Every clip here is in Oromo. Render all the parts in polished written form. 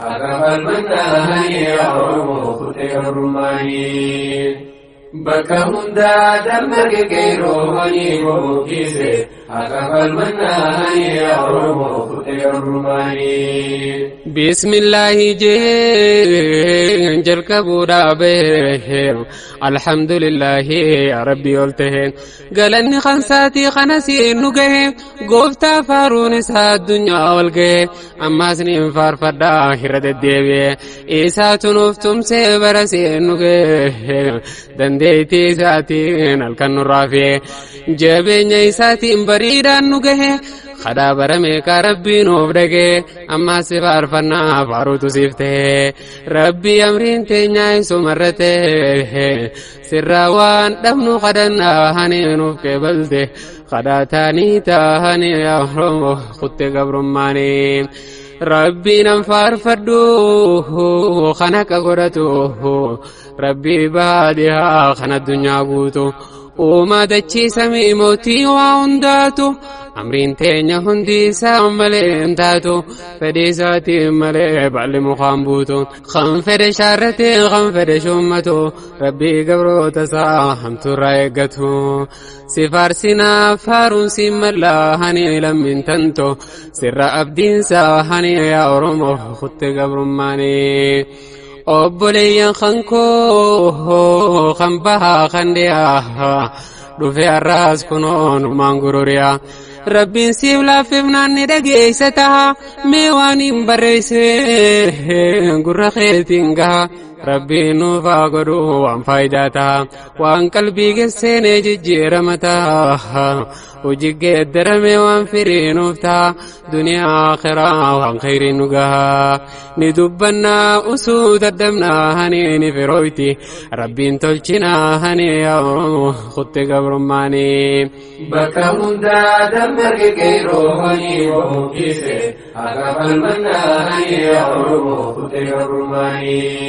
أغفل مناهي أعرمو خطي الرماني بكهم دا دمك كيروهني ومكيسي أغفل مناهي أعرمو خطي الرماني بسم الله جل كبورا به الحمد لله يا ربي قلته قال اني خنساتي خنسي نقه قفتا فارون سا الدنيا والقه اما سنين فارفدا هرد الديبي إيسات نفتم سيبرسي نقه دنديتي ساتين الكن الرافي جبين إيساتين بريدا نقه خدا برمي كربي نوفدك أما سفار فنا فاروتو سيفته ربي أمرين تنياي سمرته سراوان دمنو خدنا هني نوفك بلده خدا تاني تاهني يا حرم خط قبرماني ربي ننفار فردوه خنك قرتوه ربي بادها خنا الدنيا قوتو وما دچي سمي موتي وعنداتو أمرين تينيا هندي ساملي انتاتو فديساتي ملي بعلي مخامبوتو خنفر شارتي خنفر شمتو ربي قبرو تساهم ترايقتو سفار سنا فارون سيملا هني لمن تنتو سر أبدين ساهني يا أرمو خط قبرماني أبولي خنكو خنبها خنديها دفع الراس كنون مانغوريا ربي سيب لا فيمنان ندقيستها ميواني مبرسي قرخيتينها ربي نوفا قدو وان فايداتها وان قلبي قسين جيرمتها وجيك درمي وان فري نوفتا دنيا آخرة وان خير نقها ندبنا أسود الدمنا هني نفرويتي ربي انتلشنا هني يا خط قبرماني بكا مندا دمك كيروهني ومكيسي أغفل مناهي يا خط قبرماني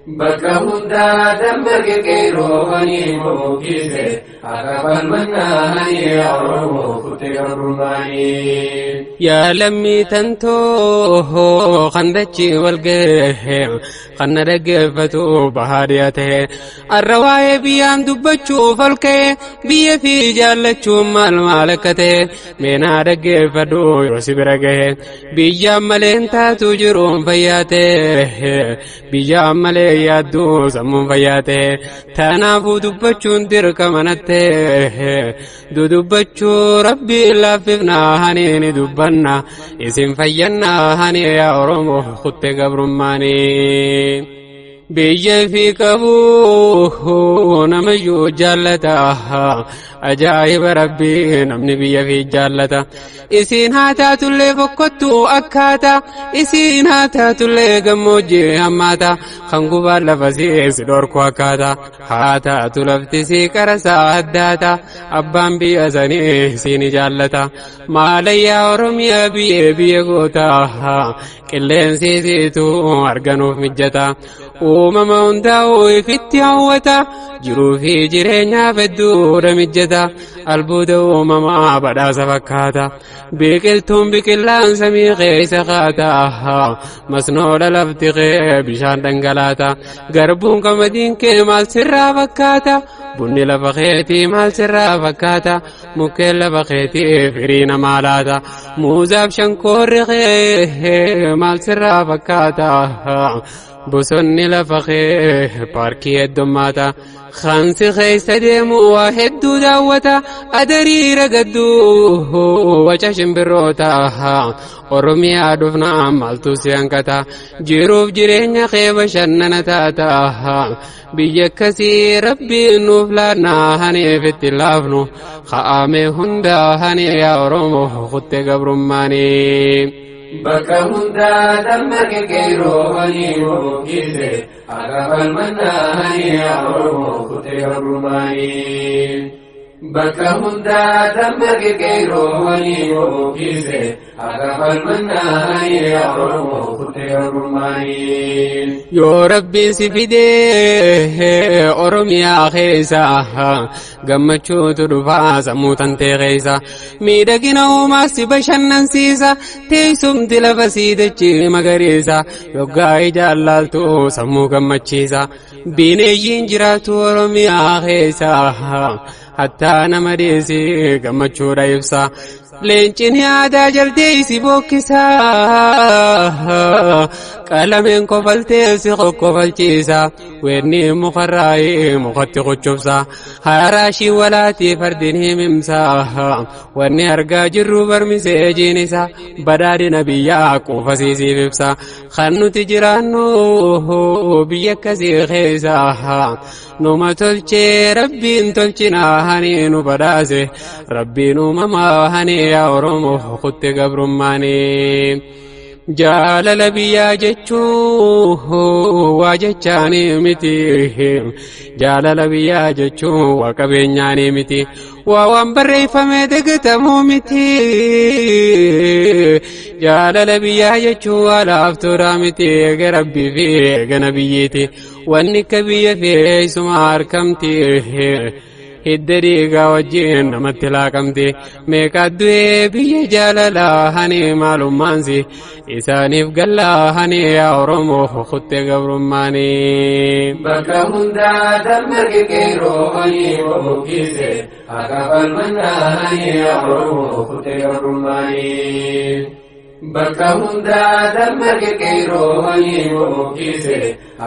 بكا مندا دمك كيروهني ومكيسي أغفل مناهي يا خط قبرماني يا لمي تنتو خندتشي والقيم خنا رقفتو بهاريته الرواية بيام دبتشو فالكي بي في جالتشو مالكته مينا رقفتو يوسف رقه بيجام ملين تاتو جروم فياته بيجام ملين يادو سمون فياته تنافو دبتشو اندرك منته دبتشو ربي لاففنا هنين دبنا اسم فينا هني يا أرمو خط قبرماني بيجي في كبوه نمجو جالتها أجايب ربي نمني بيجي في جالتها إسين هاتات اللي فكتو أكاتا إسين هاتات اللي قموجي هماتا خنقوبا لفسي سدوركو أكاتا هاتات لفتسي كرسا هداتا أبان بيأساني سين جالتا ما ليا ورمي بيجي قوتا كلين سيسيتو أرغنو في مجتا ومما هنداو فيتي هوتا جرو في جرينيا فدور مجتا البودو ومما بدا سفكاتا بيكلتم بكلان سمي غيس خاتا مسنود لفتغي بشان دنگلاتا غربون كمدين كمال سرا فكاتا بني لفخيتي مال سرا فكاتا مكيل لفخيتي فرين مالاتا موزاب شنكور غي مال سرا فكاتا بسني لفخي باركي الدماتا خانسي خيس ديمو واحد داوتا أدري رقدو وچشم بروتا ورمي أدفنا مالتو سيانكتا جيروف جيرين خيب شننتاتا بيكسي ربي نوفلانا هني في التلافنو خامي هندا هني يا رمو خط قبرماني بكا مندا دمك كيروهني ومكيسي أغفل مناهي يا خط قبرماني bakka hundaa dammaqe qeerroowwanii bookise akka falmannaanii Oromoo kutte gabrummaanii. Yoo Rabbiin si fidee Oromiyaa keessa gammachuutu dhufaa sammuu tantee keessa miidhagina uumaas si bashannansiisa teessumti lafa sii dachee magariisa yoggaa ijaan laaltu sammuu gammachiisa bineeyyiin jiraatu Oromiyaa keessa hattaa nama deesse gammachuudha ibsa leencin aadaa jaltee si bokkisa qalameen kofaltee si kokkofalchiisa wenni mukarraa'ee mukatti qochobsa haraashii walaatii fardin himimsa wanni argaa jirru barmisee jiinisa badhaadhina biyyaa quufasiisiif ibsa kan nuti jiraannu biyya akkasii keessa numa tolchee rabbiin tolchinaa hani nu badhaase rabbiin uumamaa hani yaa Oromoo kutte gabrummaanii. Jaalala biyyaa jechuun waa jechaanii miti jaalala biyyaa jechuun waa qabeenyaanii miti waa waan barreeffamee dagatamuu miti jaalala biyyaa jechuun waa laaftuudha miti eega rabbii fi eega nabiyyiiti wanni akka biyya feesuma harkamti hidda dhiigaa wajjin namatti laaqamti meeqaa du'ee biyya jaalalaa hani maalummaansi isaaniif gallaa hani yaa Oromoo kutte gabrummaanii. Bakka hundaa dammaqe qeerroowwanii bookise akka falmannaanii yaa Oromoo kutte gabrummaanii. Bakka hundaa dammaqe qeerroowwanii bookise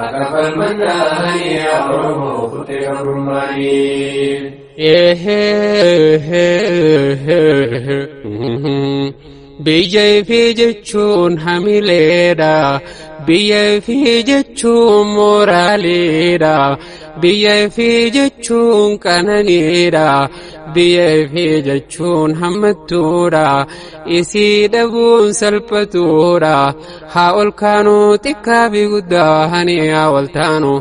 akka falmannaanii yaa Oromoo kutte gabrummaanii. Biyya ifii jechuun hamileedha biyya ifii jechuun moraaliidha biyya ifii jechuun qananiidha biyya ifii jechuun hammattuudha isii dhabuun salphatuudha haa ol kaanuu xiqqaa fi guddaa hani haa wal taanu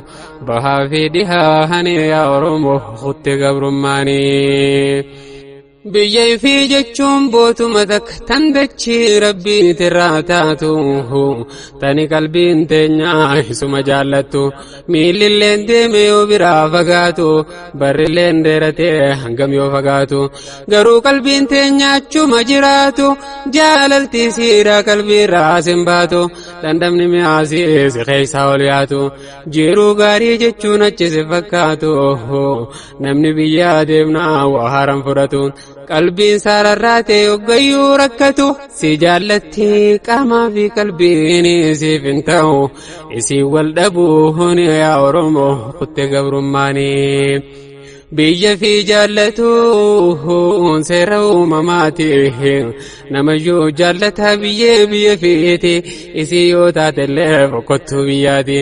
bahaa fi dhihaa hani yaa Oromoo kutte gabrummaanii. Biyya ifii jechuun bootuma takka tan dachii rabbiin irraa taatu tani qalbiin teenyaa isuma jaallattu miillilleen deeme yoo biraa fagaatu barrilleen dheeratee hangam yoo fagaatu garuu qalbiin teenyaa achuma jiraatu jaalaltii siidhaa qalbiirraa sin baatu dandamni mi'aasii si keessaa ol yaatu jiruu gaarii jechuun achi si fakkaatu namni biyyaa deemnaa waa haaran fudhatu qalbiin saararraa ta'e hoggayyuu rakkatu si jaallatti qaamaa fi qalbiin siif hin ta'u isii wal dhabuun yaa Oromoo kutte gabrummaanii. Biyya fi jaallatu seera uumamaati namayyuu jaallataa biyya fiiti isii yoo taatellee boqottuu biyyaati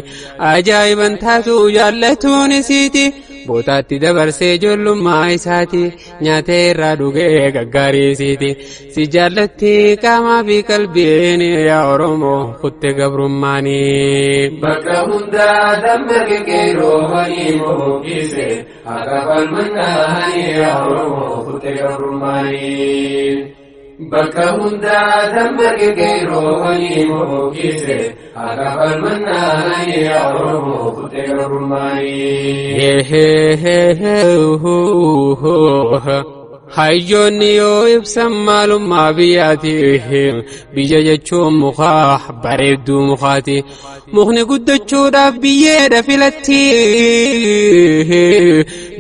ajaa'iban taatu jaallatuun isiiti bootaatti dabarsee ijoollummaa isaati nyaata irraa dhugee gaggaarii isiiti si jaallatti qaamaa fi qalbiin yaa Oromoo kutte gabrummaanii. Bakka hundaa dammaqe qeerroowwanii bookise akka falmannaanii yaa Oromoo kutte gabrummaanii. Bakka hundaa dammaqe qeerroowwanii bookise akka falmannaanii yaa Oromoo kutte gabrummaanii. Hayyoonni yoo ibsan maalummaa biyyaati biyya jechuun mukaa bareedduu mukaati mukni guddachuudhaaf biyyeedha filatti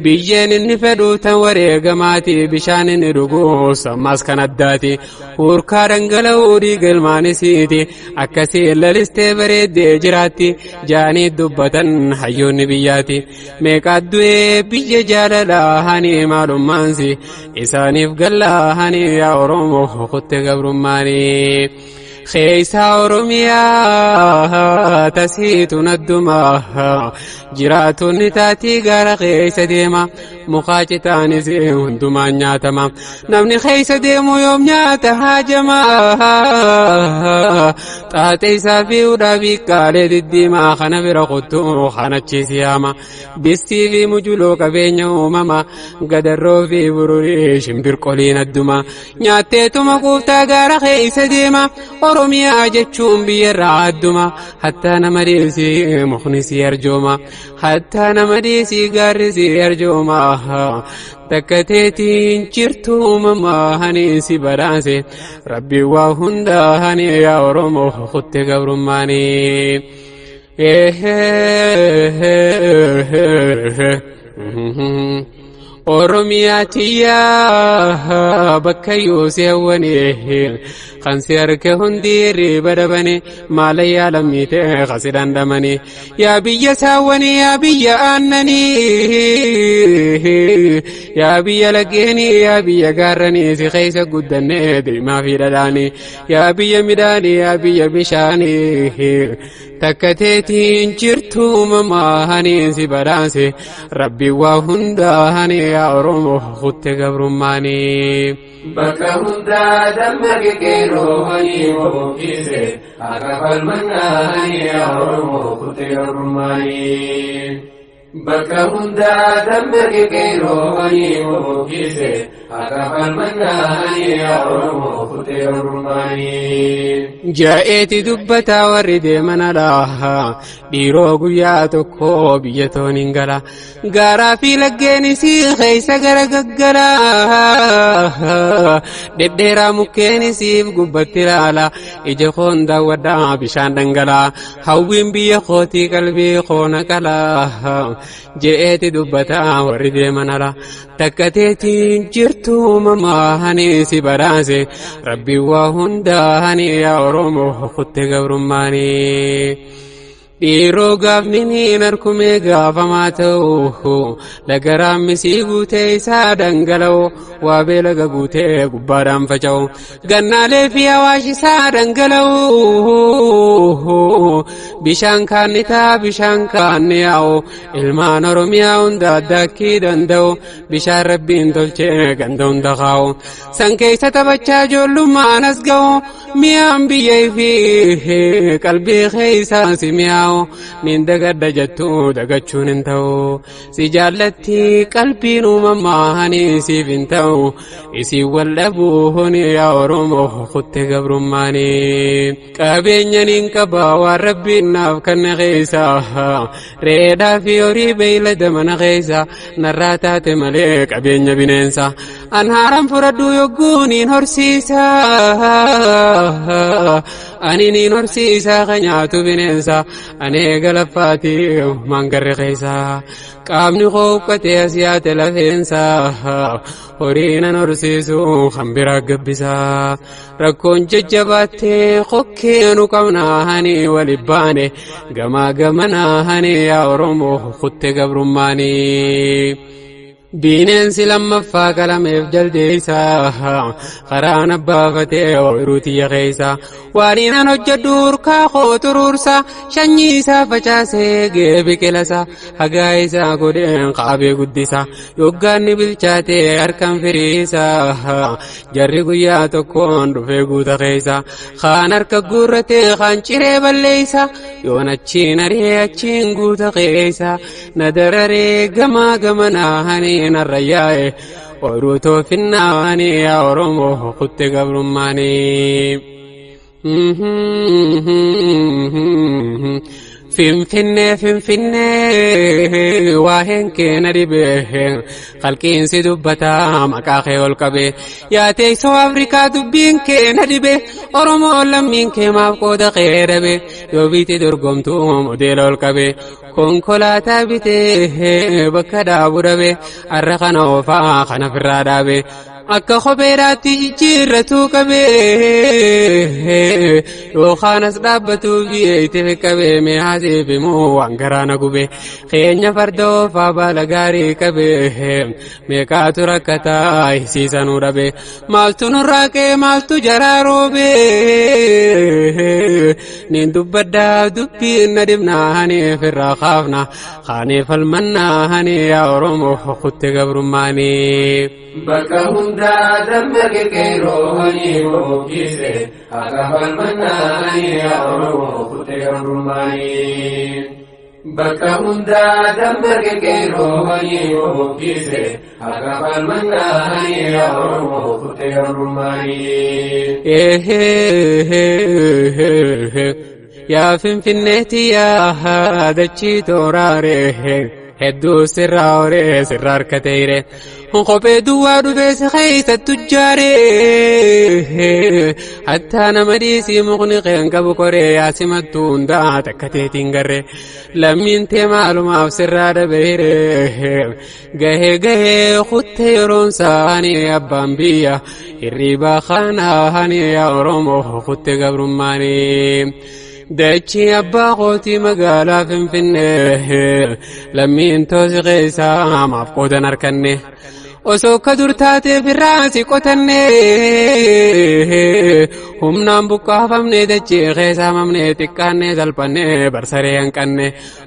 biyyeen inni fedhu tan wareegamaati bishaan inni dhugus ammas kan addaati hurkaa dhangala'uu dhiiga ilmaanisiiti akkasii lalistee bareeddee jiraatti jaanii dubbatan hayyoonni biyyaati meeqaa du'ee biyya jaalalaa hani maalummaansi isaaniif gallaa hani yaa Oromoo kutte gabrummaanii. Keessa Oromiyaa tasiitu naddumaa jiraatonni taatii gara keessa deema مخاجتانس هندما نياتما نمني خيس ديمو يوم نياتا هاجما تاتي سافي ودابي كالي ديما خنا برقوتو خنا تشيسياما بستي في مجلو كبينيو ماما قدرو في بروري شمبر قولين الدما نياتيتو مقوفتا غارا خيس ديما ورميا جتشون بيرا الدما حتى نمريسي مخنسي يرجوما حتى نمريسي غارسي يرجوما تكتيتين جرتو ماما هنيسي براسي ربي وهندا هني يا ورمو خدت قبرماني Oromiyaatiya bakka yoosewwani khansiarke hundiiri badabani maalaya lammite khasidan damani yaa biyya saawwani yaa biyya aannani yaa biyya lageeni yaa biyya gaarrani si keeysa guddanne deemaa fi dhadhaani yaa biyya midhaani yaa biyya bishaani takkateetiin jirtu mamaahanii si badhaase rabbi waa hundaahanii yaa oromoo kutte gabrummaanii bakka hundaa dammaqe qeerroohanii bookise akka falmannaahanii yaa oromoo kutte gabrummaanii bakka hundaa dammaqe qeerroohanii bookise akka falmannaahanii yaa oromoo kutte gabrummaanii jaa'eeti dubbataa warri deeman alaa dhiiroo guyyaa tokko biyya tooniin gala gaaraa fi laggeenisii keeysa gara gaggala dhedheeraa mukkeenisiif gubbatti laala ija koon daawwadhaa bishaan dhangalaa hawwiin biyya kootii qalbii koona qalaa je'eeti dubbataa warri deeman alaa takkateetiin jirtu mamaahanii si badhaase rabbi waa hundaahanii yaa oromoo kutte gabrummaanii dhiiroo gaafniniin harkumee gaafamaa ta'u lagaraan misii guutee isaa dhangala'u waa beelaga guutee gubbaadhaan faca'u gannaalee fi awaashi isaa dhangala'u bishaan kaannitaa bishaan kaanni yaa'u ilmaan oromiyaa hunda addaakkii danda'u bishaan rabbiin tolchee ganda hunda kaa'u san keessa taphachaa ijoollummaan as ga'u mi'aan biyyee fi qalbii keessaa si mi'aawu nin dagadda jettu dagachuun hin ta'u si jaallatti qalbiin uumamaanii siif hin ta'u isin wal dhabuun yaa oromoo kutte gabrummaanii qabeenya nin qaba waan rabbiin naaf kanna keessa reedaa fi horii beeylada mana keessa narraa taate malee qabeenya bineensa an haaran fudhadhu yogguun hin horsiisa ani nin horsiisa kan nyaatu bineensa anee galaffaati mangarri keessa qaamni koo uqqatee asiyaate lafeensa horii nan horsiisu kan biraa gabbisa rakkoon jajjabaattee kokkeenu qabnaahanii walib baane gamaa gamanaahanii yaa oromoo kutte gabrummaanii bineensi lammaffaa qalameef jaldeessa karaan abbaafatee ooyiruu tiyya keessa waaniin an hojjedhu urkaa koo turuursa shanyii isaa facaasee gee biqilasa hagaa isaa godheen qaabee guddisa yoggaanni bilchaatee harkan firiisa jarri guyyaa tokkoon dhufee guuta keessa kaan harka guurratee kaan ciree balleeysa yoon achiin aree achiin guuta keessa na dararee gamaa gamanaahanii narrayaa'e ooyiruu toofinnaanii yaa oromoo kutte gabrummaanii finfinnee waa'een keena dhibee qalqiinsi dubbataa maqaa kee ol qabee yaa teessoo afrikaa dubbiin keena dhibee oromoo lammiin kee maaf qooda kee dhabe yoo biitti dorgomtu modeela ol qabee konkolaataa bitee bakka dhaabu dhabe har'a kana oofaa kana firraa dhaabe akka kopheedhaatti jijjiirratuu qabee yookaanas dhaabbatuu biyyeetti qabee mi'aasee bimuu waan garaana gubee keenya fardoofa baala gaarii qabee meeqaatu rakkataa isiisanuu dhabee maaltu nurraa qee maaltu jaraa roobee nin dubbaddaaf dubbiin na dhibnaa haneef irraa kaafna haneef falmannaa hanee yaa Oromoo kutte gabrummaanii. Bakka hundaa dammaqe qeerroo hanii bookise akka falmannaa hanee yaa Oromoo kutte gabrummaanii. Bakka hundaa dammaqe qeerroo hanii bookise akka falmannaa hanee yaa Oromoo kutte gabrummaanii. Yaa Finfinneetti yaa dachii tooraaree hedduu sirraa horee sirraa harkateere kophee duwwaa dhufee si keessattu jaaree hattaa nama dhiisii mukni qeen qabu koree yaasimattuu hundaa takka teetiin garree lammiin tee maalumaaf sirraa dhabeere gahee kutte yeroon saanii abbaan biyya hirriibaa kanaa hanii yaa Oromoo kutte gabrummaanii. Dachii abbaa kootii magaalaa Finfinnee lammiin toosi keessaa maaf qoodan harkanne osoo akka dur taateef irraa si qotanne humnaan buqqaafamne dachii keessaa mamne xiqqaanne salphanne barsaree hanqanne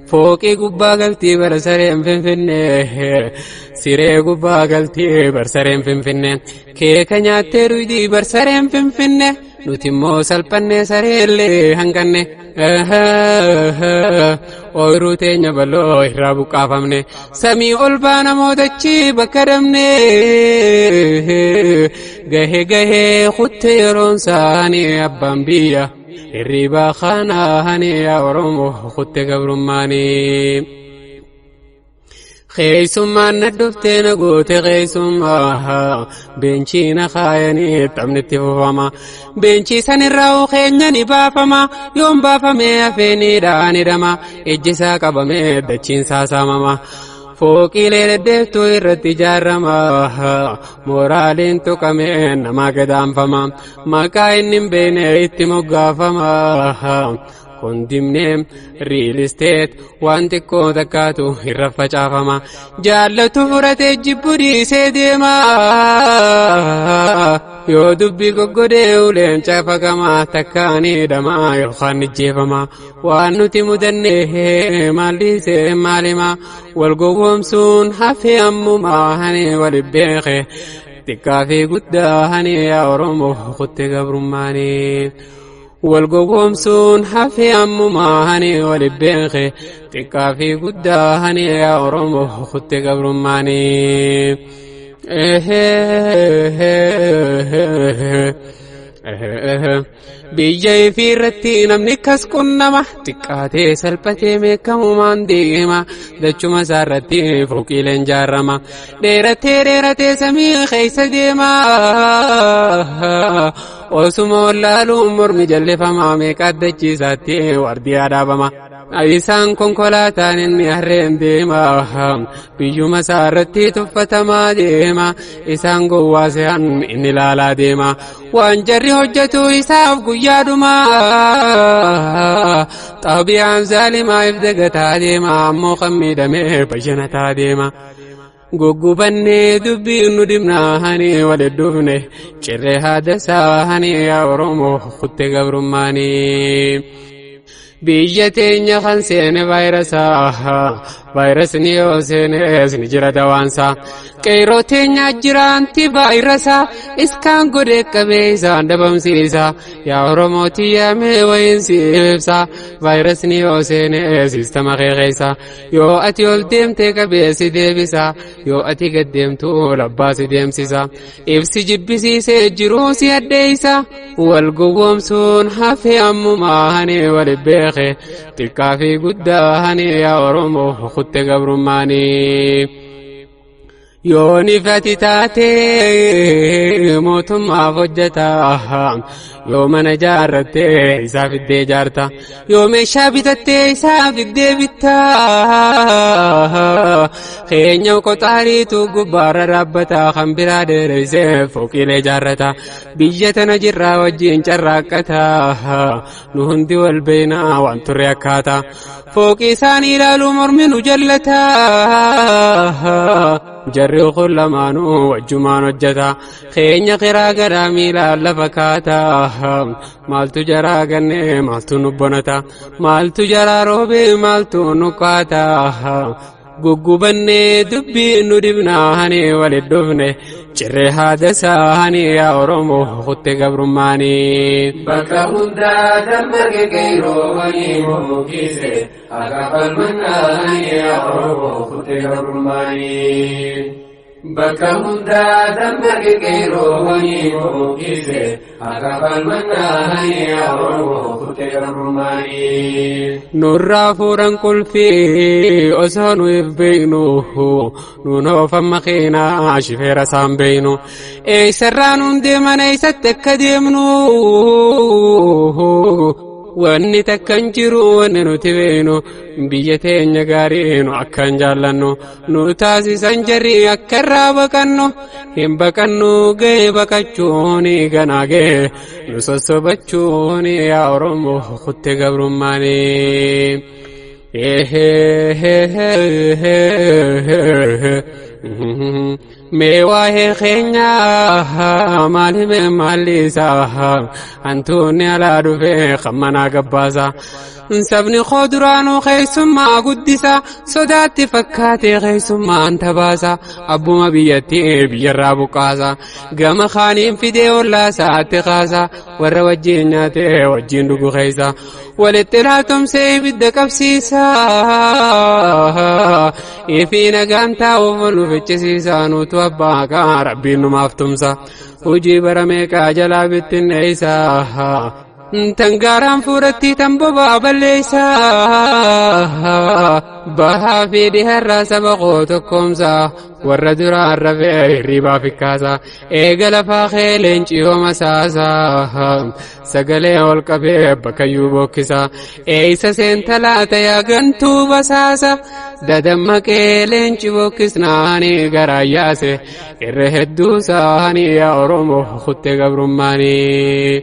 fooqii gubbaa galtii barsareen Finfinne siree gubbaa galtii barsareen Finfinne keeka nyaattee dhuydii barsareen Finfinne nuti immoo salphanne sareellee hanqanne ooyiruu teenya bal'oo irraa buqqaafamne samii ol baana mootachii bakka dhabne gahee kutte yeroon saanii abbaan biyya hirriibaa kanaa hanii yaa Oromoo kutte gabrummaanii. Keessummaan na dhuftee na goote keessummaa beenchii na kaayanii taphnitti fufama beenchii sanirraa keenya ni baafama yoon baafamee hafeenidhaan hidhama ejjisaa qabamee dachiin saasamama fooqiilee deddeeftuu irratti ijaarama mooraaliin tuqamee namaa gadaanfama maqaa inni hin beekne itti moggaafama. Kondimneem real estate waan xiqqoo takkaatu irra facaafama jaallatu fudhatee jibbu dhiisee deema yoo dubbii goggodee uleen caafaqama takkaanii dhamaa yookaan ijjeefama waan nuti mudannee maal dhiisee maalima wal gowwoomsuun hafee ammumaa hanee waliin beeke xiqqaa fi guddaa hanee yaa Oromoo kutte gabrummaanii. والقومسون حفي أمما هني ولبيخي تكافي قدا هني يا أرمو خدت قبر ماني بيجي في رتي نمني كسكن ما تكاتي سلبتي ميكم مان ديما دچو مسارتي فوقي لنجارما ديرتي سمي خيس ديما osuma wallaaluu mormi jallifamaa meeqaat dachiisaatti wardii adaabama isaan konkolaataan inni harreen deema biyyuma isaarratti tuffatamaa deema isaan gowwaasehan inni ilaalaa deema waan jarri hojjetu isaaf guyyaadhuma xaabiyaan zaalimaa if dagataa deema ammoo kan miidhamee bashanataa deema. Guggubanne dubbiin nu dhibnaa hanii waliddufne cirree haadasaa hanii yaa Oromoo kutte gabrummaanii. Biyya teenya kan seene vaayirasni yoo seenes ni jira dawaansaa qeerroo teenya jiraanti vaayirasaa iskaan godhee qabee isaan dhabamsiisa yaa Oromooti yaamee wayiinsi ibsa vaayirasni yoo seenes sistama keessa yoo ati ol deemtee qabee si deebisa yoo ati gad deemtu labbaa si deemsisa ibsi jibbisiisee jiruu si addeessa wal gowwoomsuun hafee ammumaa hanee waliin beeke xiqqaa fi guddaa hanee yaa Oromoo kutte gabrummaanii. Yooni fati taatee mootummaaf hojjetaa يوم نجارت إساف الدي جارتا يوم شابتت إساف الدي بتا خين يوكو تاريتو قبار ربتا خنبرا ديريسي فوكي لجارتا بيجتنا جرا وجين شراكتا نهندي والبينا وانتو ريكاتا فوكي ساني لالو مرمن جلتا جري كل مانو وجمان وجتا خين قرا قرامي لفكاتا مالتو جرا غني مالتو نبونتا مالتو جرا روبي مالتو نكاتا غغبني دبي ندبنا هني ولدفني جري هادسا هني يا اورومو خط غبرماني بكا هندا دمك كيرو هني موكيسه اغفل منا هني يا اورومو خط غبرماني بكا هندا دمك كيرو هني موكيسه اغفل منا هني يا اورومو خط غبرماني نور فورن كل في أسانو يبينو نونو فمخينا شفير سامبينو اي سرانون ديمن اي ستك ديمنو واني تكنجرو واني نتبينو بيتين نغارينو اكن جالنو نوتاسي سنجري اكرا بكنو هم بكنو غي بكچوني غناغي نسوسو بچوني يا اورومو خط غبرماني ميواه خينيا مالي ماليسا انتوني على دفي خمنا قباسا سبني خضرانو خيسما قدسا صداتي فكاتي خيسما انت باسا ابو ما بيتي بيرابو قاسا قام خانين في دي ولا ساعتي قاسا ورا وجيناتي وجين دوغو خيسا ولتلاتم سيب الدكب سيسا يفينا قانتا وفلو في الجسيسا نوتوباكا ربي نمافتمسا وجيب رميكا جلا بالتنعيسا تنقاران فورتي تنبوبا بليسا بها في دهر سبقو تكومسا والردرا الرفع ريبا في كاسا ايقل فاخيلين چيو مساسا سقلي والقبي بكيو بوكسا ايسا سنتلاتا يا غنتو بساسا ددمك ايلين چي بوكسناني غراياسي ارهدو ساني يا اورومو خط غبرماني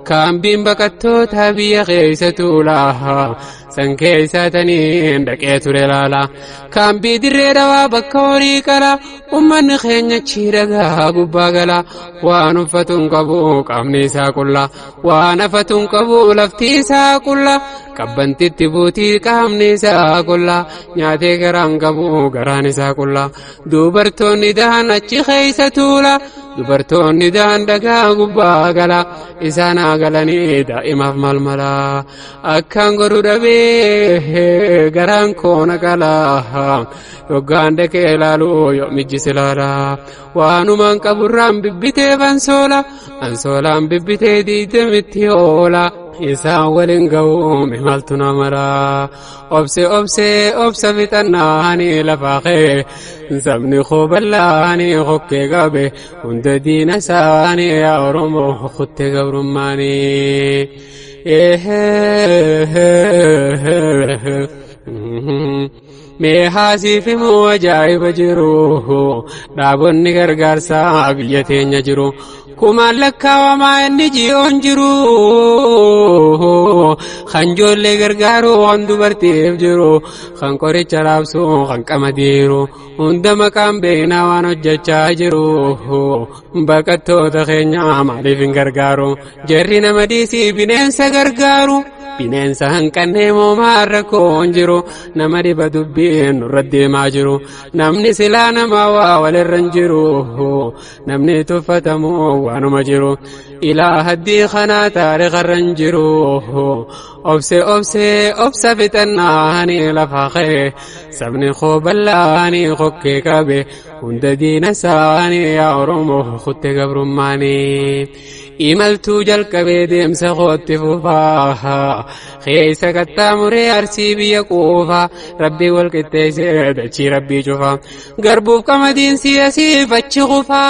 كان بين بكتو تبي خيسة لاها سنكيسة تنين دكيت رلالا كان بيدر دوا بكوري كلا ومن خينيا تشيرغا غباغلا وانفتن قبو قامنيسا كلا وانفتن قبو لفتيسا كلا كبنتي تبوتي قامنيسا كلا نياتي غران قبو غرانيسا كلا دوبرتوني دهان اچي خيسة تولا dubartoonni daandagaa gubbaa gala isaan galanii daa'imaaf malmala akkaan godhu dhabee garaan koona gala yoggaan dhaqee ilaalu yoo mijjisi laala waanumaan qaburraan bibbitee ansoolaan bibbitee diidamitti oola isaan waliin ga'uume maltu namara obsa fixannaanii lafaaqee sabni kooballaanii hokkee qabe hunda diina isaanii yaa oromoo kutte gabrummaanii mee haasiifimu ajaa'iba jiru dhaabonni gargaarsaa biyya teenya jiru kumaan lakkaawamaa inni ji'oon jiru kan ijoollee gargaaru kan dubartiif jiru kan qoricha raabsu kan qamadiiru hunda maqaan beeknaa waan hojjechaa jiru baqattoota keenya maaliif hin gargaaru jarri nama dhiisii bineensa gargaaru bineensa hanqannee moomaa rakkoon jiru nama dhiba dubbiin nurra deemaa jiru namni silaa nama waa walirra hin jiru namni tuffatamu waanuma jiru ilaa haddii kanaa taarikarra hin jiru obsa fixannaanii lafaaqee sabni kooballaanii kokkee qabe هند دين ساني يا أرمو خط قبرماني إملتو جلك بيدم سخوت فوفاها خيسك التامري أرسي بيقوفا ربي والكتيس دلشي ربي جوفا قربوف كمدين سياسي فتشغفا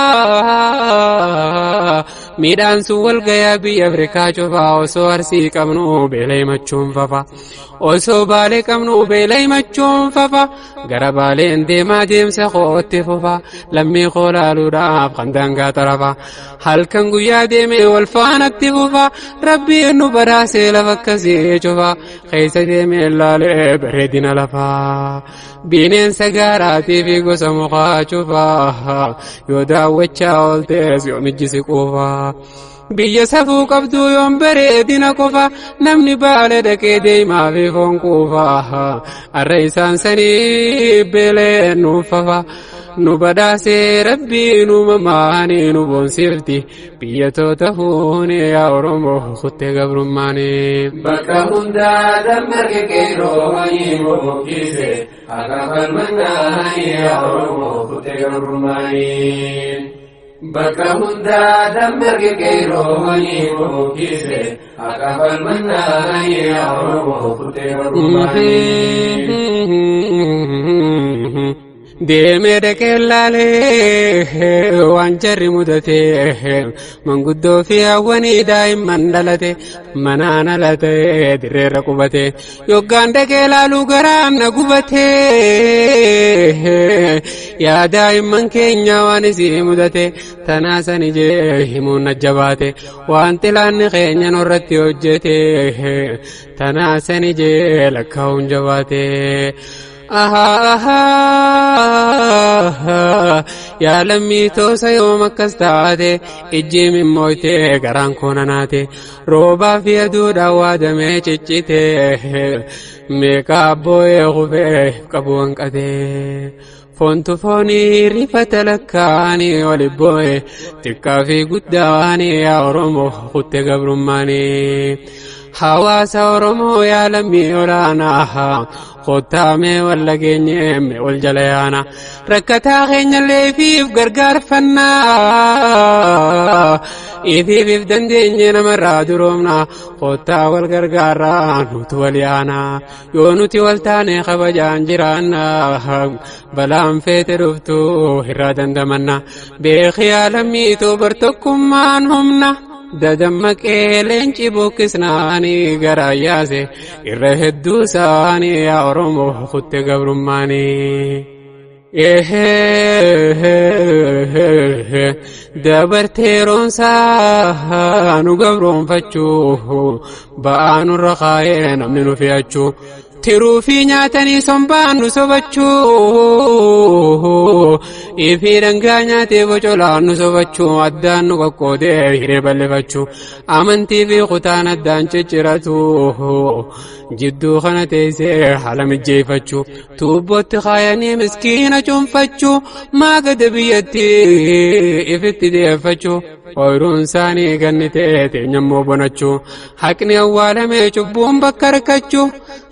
ميدان سوال قيابي أفريكا جوفا وسو أرسي كمنو بيلي مچون ففا وسو بالي كمنو بيلي مچون ففا قربالي اندي ما ديم سخوت فوفا لمي قولالو راب خندانقا طرفا هل كان قيا ديمي والفانة فوفا ربي انو براسي لفكسي جوفا خيس ديمي اللالي بردنا لفا بينين سقاراتي في قسم خاچوفا يودا وچا والتيس يوم الجسي قوفا biyya safuu qabdu yoon bareedina qofa namni baala dhaqee deemaa fi foon quufa arra isaan sanii beelee nuufafa nu badhaasee rabbii nu mamaanii nu boonsifti biyya toota fuuni yaa Oromoo kuttee gabrummaani. Bakka hundaa dammarge qeerroo wayii bookise haqa falmannaanii yaa Oromoo kuttee gabrummaani. Bakka hundaa dammarge qeerroo wayii bookise haqa falmannaanii yaa Oromoo kuttee gabrummaani. deemee dhaqee laalee waan jarri mudate manguddoo fi hawwanii daa'imman dhalate manaan alate dirreerra qubate yoggaan dhaqee laaluu garaan na gubate yaa daa'imman keenya waan isii mudate tanaasan ijee himuun najjabaate waan xilaanni keenya nurratti hojjete tanaasan ijee lakkaa'uun jabaate. yaa lammii toosa yoom akkas taate ijji mimmoyte garaan koonanaate roobaa fi aduudhaan waadamee ciccite meeqa abbooyee kufee qabu hanqate foontu foonii rifata lakkaanii wali boo'e xiqqaa fi guddaanii yaa Oromoo kutte gabrummaanii. hawaasa Oromoo yaa lammii olaanaa kottaamee walla geenyeemme wal jala yaana rakkataa keenyallee ifiif gargaarfannaa ifiif dandeenye namarraa duroomna kottaa wal gargaarraa nuti wal yaana yoo nuti wal taane kabajaan jiraanna balaan feete dhuftu irraa dandamanna beeki yaa lammii toobar tokkummaan humna. dadamaqee leenci buqqisnaanii garaa yaase irra hedduu isaanii yaa Oromoo kutte gabrummaanii. dabartee roonsaa nu gabroonfachuu ba'aa nurra kaayee namni nu fe'achuu tiruu fi nyaatanii sombaan nu sobachuu ifi dhangaa nyaatee bocolaan nu sobachuu addaan nu qoqqoodee hiree bal'ifachuu amantii fi kutaan addaan cicciratu jidduu kana teessee haala mijjeeffachuu tuubbootti kaayanii miskiina cuunfachuu maagada biyyatti ifitti deeffachuu ooyiruun isaanii gannitee teenyammoo bonachuu haqni awwaalamee cubbuun bakka harkachuu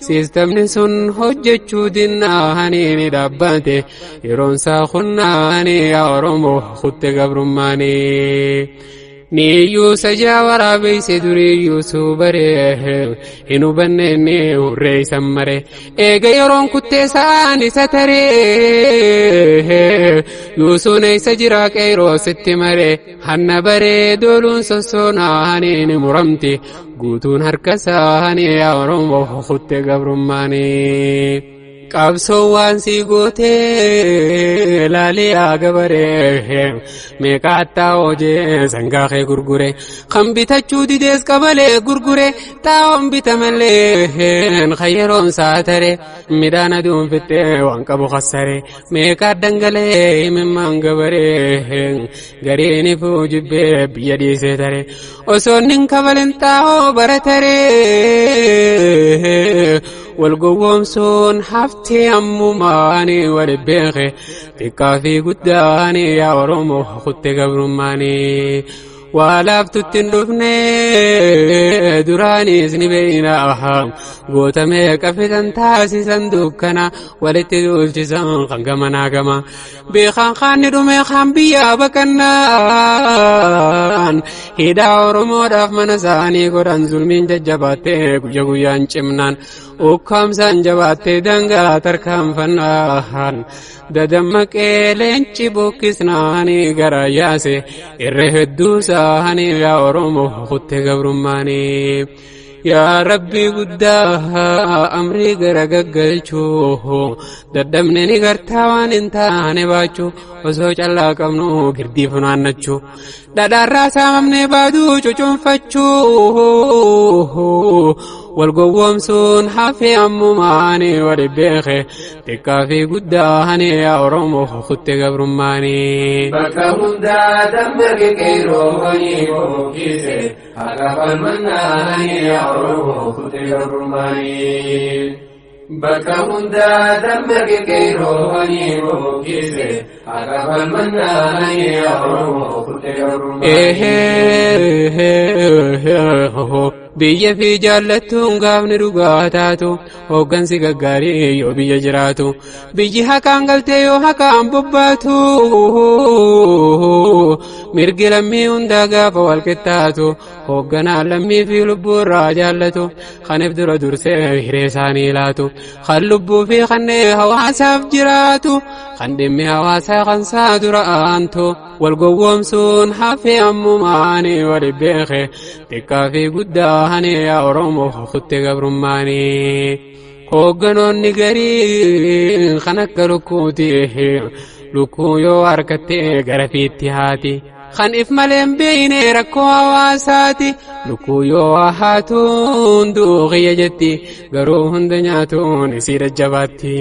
siistamni sun hojjechuu dinnaanii ni dhaabbate yeroon isaa kunnaanii yaa Oromoo kutte gabrummaanii. niyyuu sajaa waraabeyse duriyyuu suubaree hin hubanneenni hurree isan mare eega yeroon kuttee sa'aan isa taree yuusuun eeysa jiraa qeyroo sitti mare hanna baree dooluun sossoonaanii ni muramti guutuun harka isaanii yaa Oromoo kutte gabrummaanii. qabsoo waan sii gootee laalee agabaree meeqa attaa hojee sangaa kee gurgure kan bitachuu didees qabalee gurgure xaa'oon bitamallee kan yeroon saatare midhaan aduun fixee waan qabu kassare meeqa dangalee himimmaan gabaree gariin ifuu jibbee biyya dhiisee tare osoon hin kabalin xaa'oo barataree wal gowwoomsuun haftee ammumaanii wal beeke xiqqaa fi guddaanii yaa Oromoo kutte gabrummaanii waalaaftu ittiin dhufne duraanis ni beeyna goota meeqa fidan taasisan dukkana walitti duulchisan kan gamanaa gama beekaan kaanni dhume kaan biyyaa baqannaan hidhaa oromoodhaaf mana isaanii godhan zulmiin jajjabaattee guyya guyyaan cimnaan ukkaamsaan jabaattee dangaa tarkaanfannaan dadammaqee leenci bukkisnaanii gara yaase irree hedduu isaanii yaa oromoo kutte gabrummaanii yaa rabbi guddaa amrii gara gaggalchuu dadhabne ni gartaa waan hin taane baachuu osoo callaa qabnu girdii funaannachuu dhadhaarraa saamamnee baaduu cucunfachuu wal gowwoomsuun hafee ammumaanii wali beeke xiqqaa fi guddaanii yaa oromoo kutte gabrummaanii bakka hundaa dammaqe qeeroo wanii bookise haqa falmannaanii yaa oromoo kutte gabrummaanii bakka hundaa dammaqe qeeroo wanii bookise haqa falmannaanii yaa oromoo kutte gabrummaanii biyya fi jaallattuun gaafni dhugaa taatu hooggansi gaggaarii yoo biyya jiraatu biyyi haqaan galtee yoo haqaan bobbaatu mirgi lammii hundaa gaafa wal qixxaatu hoogganaan lammii fi lubbuu irraa jaallatu kaniif dura dursee hiree isaanii laatu kan lubbuu fi kannee hawaasaaf jiraatu kan dhimmi hawaasaa kan saa dura aantu wal gowwoomsuun hafee ammumaanii wali beeke xiqqaa fi guddaanii yaa oromoo kutte gabrummaanii hoogganoonni garii kan akka lukkuuti lukkuu yoo harkattee gara fiitti haati kan if maleen beeyne rakkoo hawaasaati lukkuu yoo haatuun duuqiyya jetti garuu hunda nyaatuun isii jajjabaatti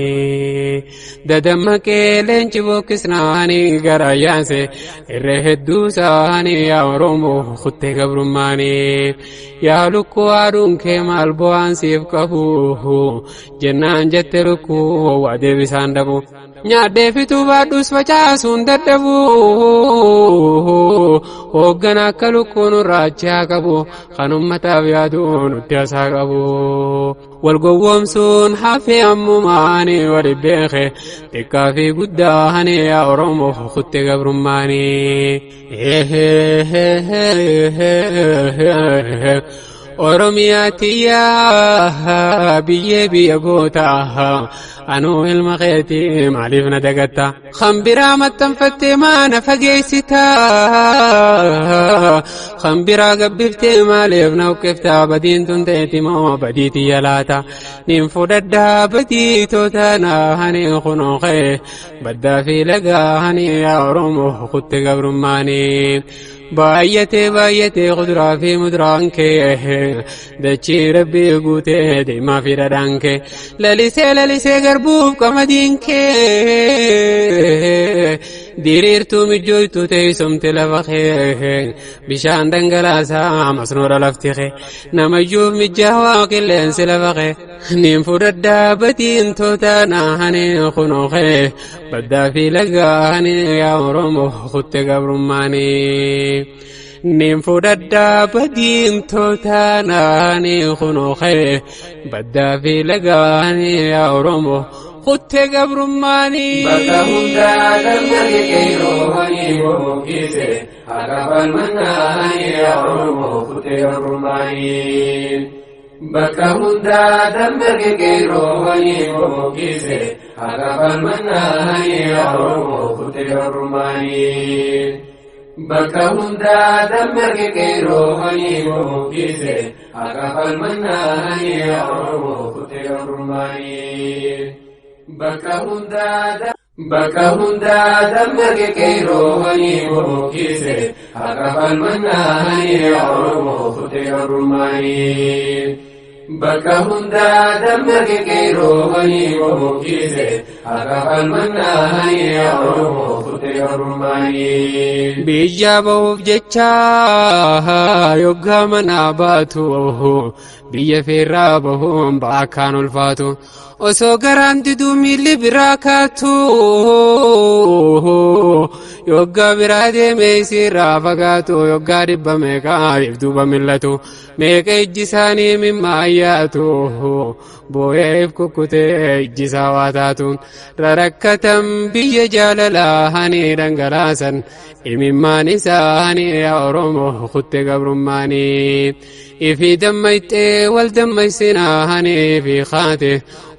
dadammaqee leenci bukkisnaanii gara yaase irree hedduu isaanii yaa oromoo kutte gabrummaanii yaa lukkuu haaduun kee maal bu'aan siif qabu jennaan jette lukkuu waa deebisaan dhabu nyaadhee fituu baadhuus facaasuun dadhabu hooggan akka lukkuun raachaa qabu kan ummataaf yaadu nutti hasaa qabu wal gowwoomsuun hafee ammumaanii wali beeke xiqqaa fi guddaanii yaa oromoo kutte gabrummaanii oromiyaa tiyyaa biyyee biyya gootaa anuu ilma keetii maaliif na dagatta kan biraa maxxanfattee maana fageessitaa kan biraa gabbiftee maaliif na uqqiftaa badiin tun teeti moo badii tiyya laata nin fudhadhaa badii tootanaa kunoo kee baddaa fi lagaa yaa oromoo kutte gabrummaanii baay'atee kuduraa fi muduraan kee dachii rabbii guutee deemaa fi dhadhaan kee lalisee garbuuf qamadiin kee diriirtuu mijjooytu teessumte lafa kee bishaan dhangalaasaa masnoora lafti kee namayyuuf mijjaawaa qilleensi lafa kee nin fudhadhaa badiin tootanaa kunoo kee baddaa fi lagaa yaa oromoo kutte gabrummaanii nin fudhadhaa badiin tootanaa kunoo kee baddaa fi lagaa yaa oromoo kutte gabrummaanii bakka hundaa dammaqe qeeroo wanii bookise haqa falmannaanii yaa oromoo kutte gabrummaanii bakka hundaa dammaqe qeeroo wanii bookise haqa falmannaanii yaa oromoo kutte gabrummaanii bakka hundaa dammaqe qeeroo wanii bookise haqa falmannaanii yaa oromoo kutte gabrummaanii bakka hundaa dammaqe qeeroo wanii bookise haqa falmannaanii yaa oromoo kutte gabrummaanii bakka hundaa dammaqe qeeroo wanii bookise haqa falmannaanii yaa oromoo biyya bahuuf jecha yoggaa manaa baatu biyya feerraa bahuun baakkaan ulfaatu osoo garaan diduu miilli biraa kaatu yoggaa biraa deemee isirraa fagaatu yoggaa dhibba meeqaa ifduuba millatu meeqa ijji isaanii mimmaayyaatu boo'eef kukkutee ijji isaa waa taatuun rarakkatan biyya jaalalaa hani dhangalaasan imimmaan isaanii yaa Oromoo kutte gabrummaanii ifi dammayxee wal dammaysinaa hani fi kaate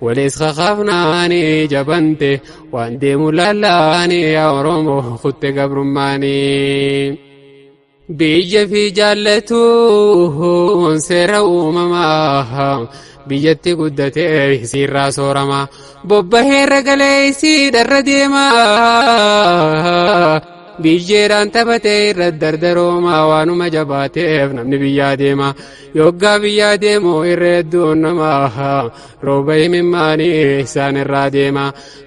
walees kakaafnaa hani jabante waan deemu lallaanii yaa Oromoo kutte gabrummaanii biyya fi jaallatuun seera uumamaa biyyatti guddatee isiirraa soorama bobbaheerra galee isiidharra deemaa biyyeedhaan taphatee irra dardarooma waanuma jabaateef namni biyyaa deema yoggaa biyyaa deemu irra hedduun nama rooba imimmaanii isaan irraa deema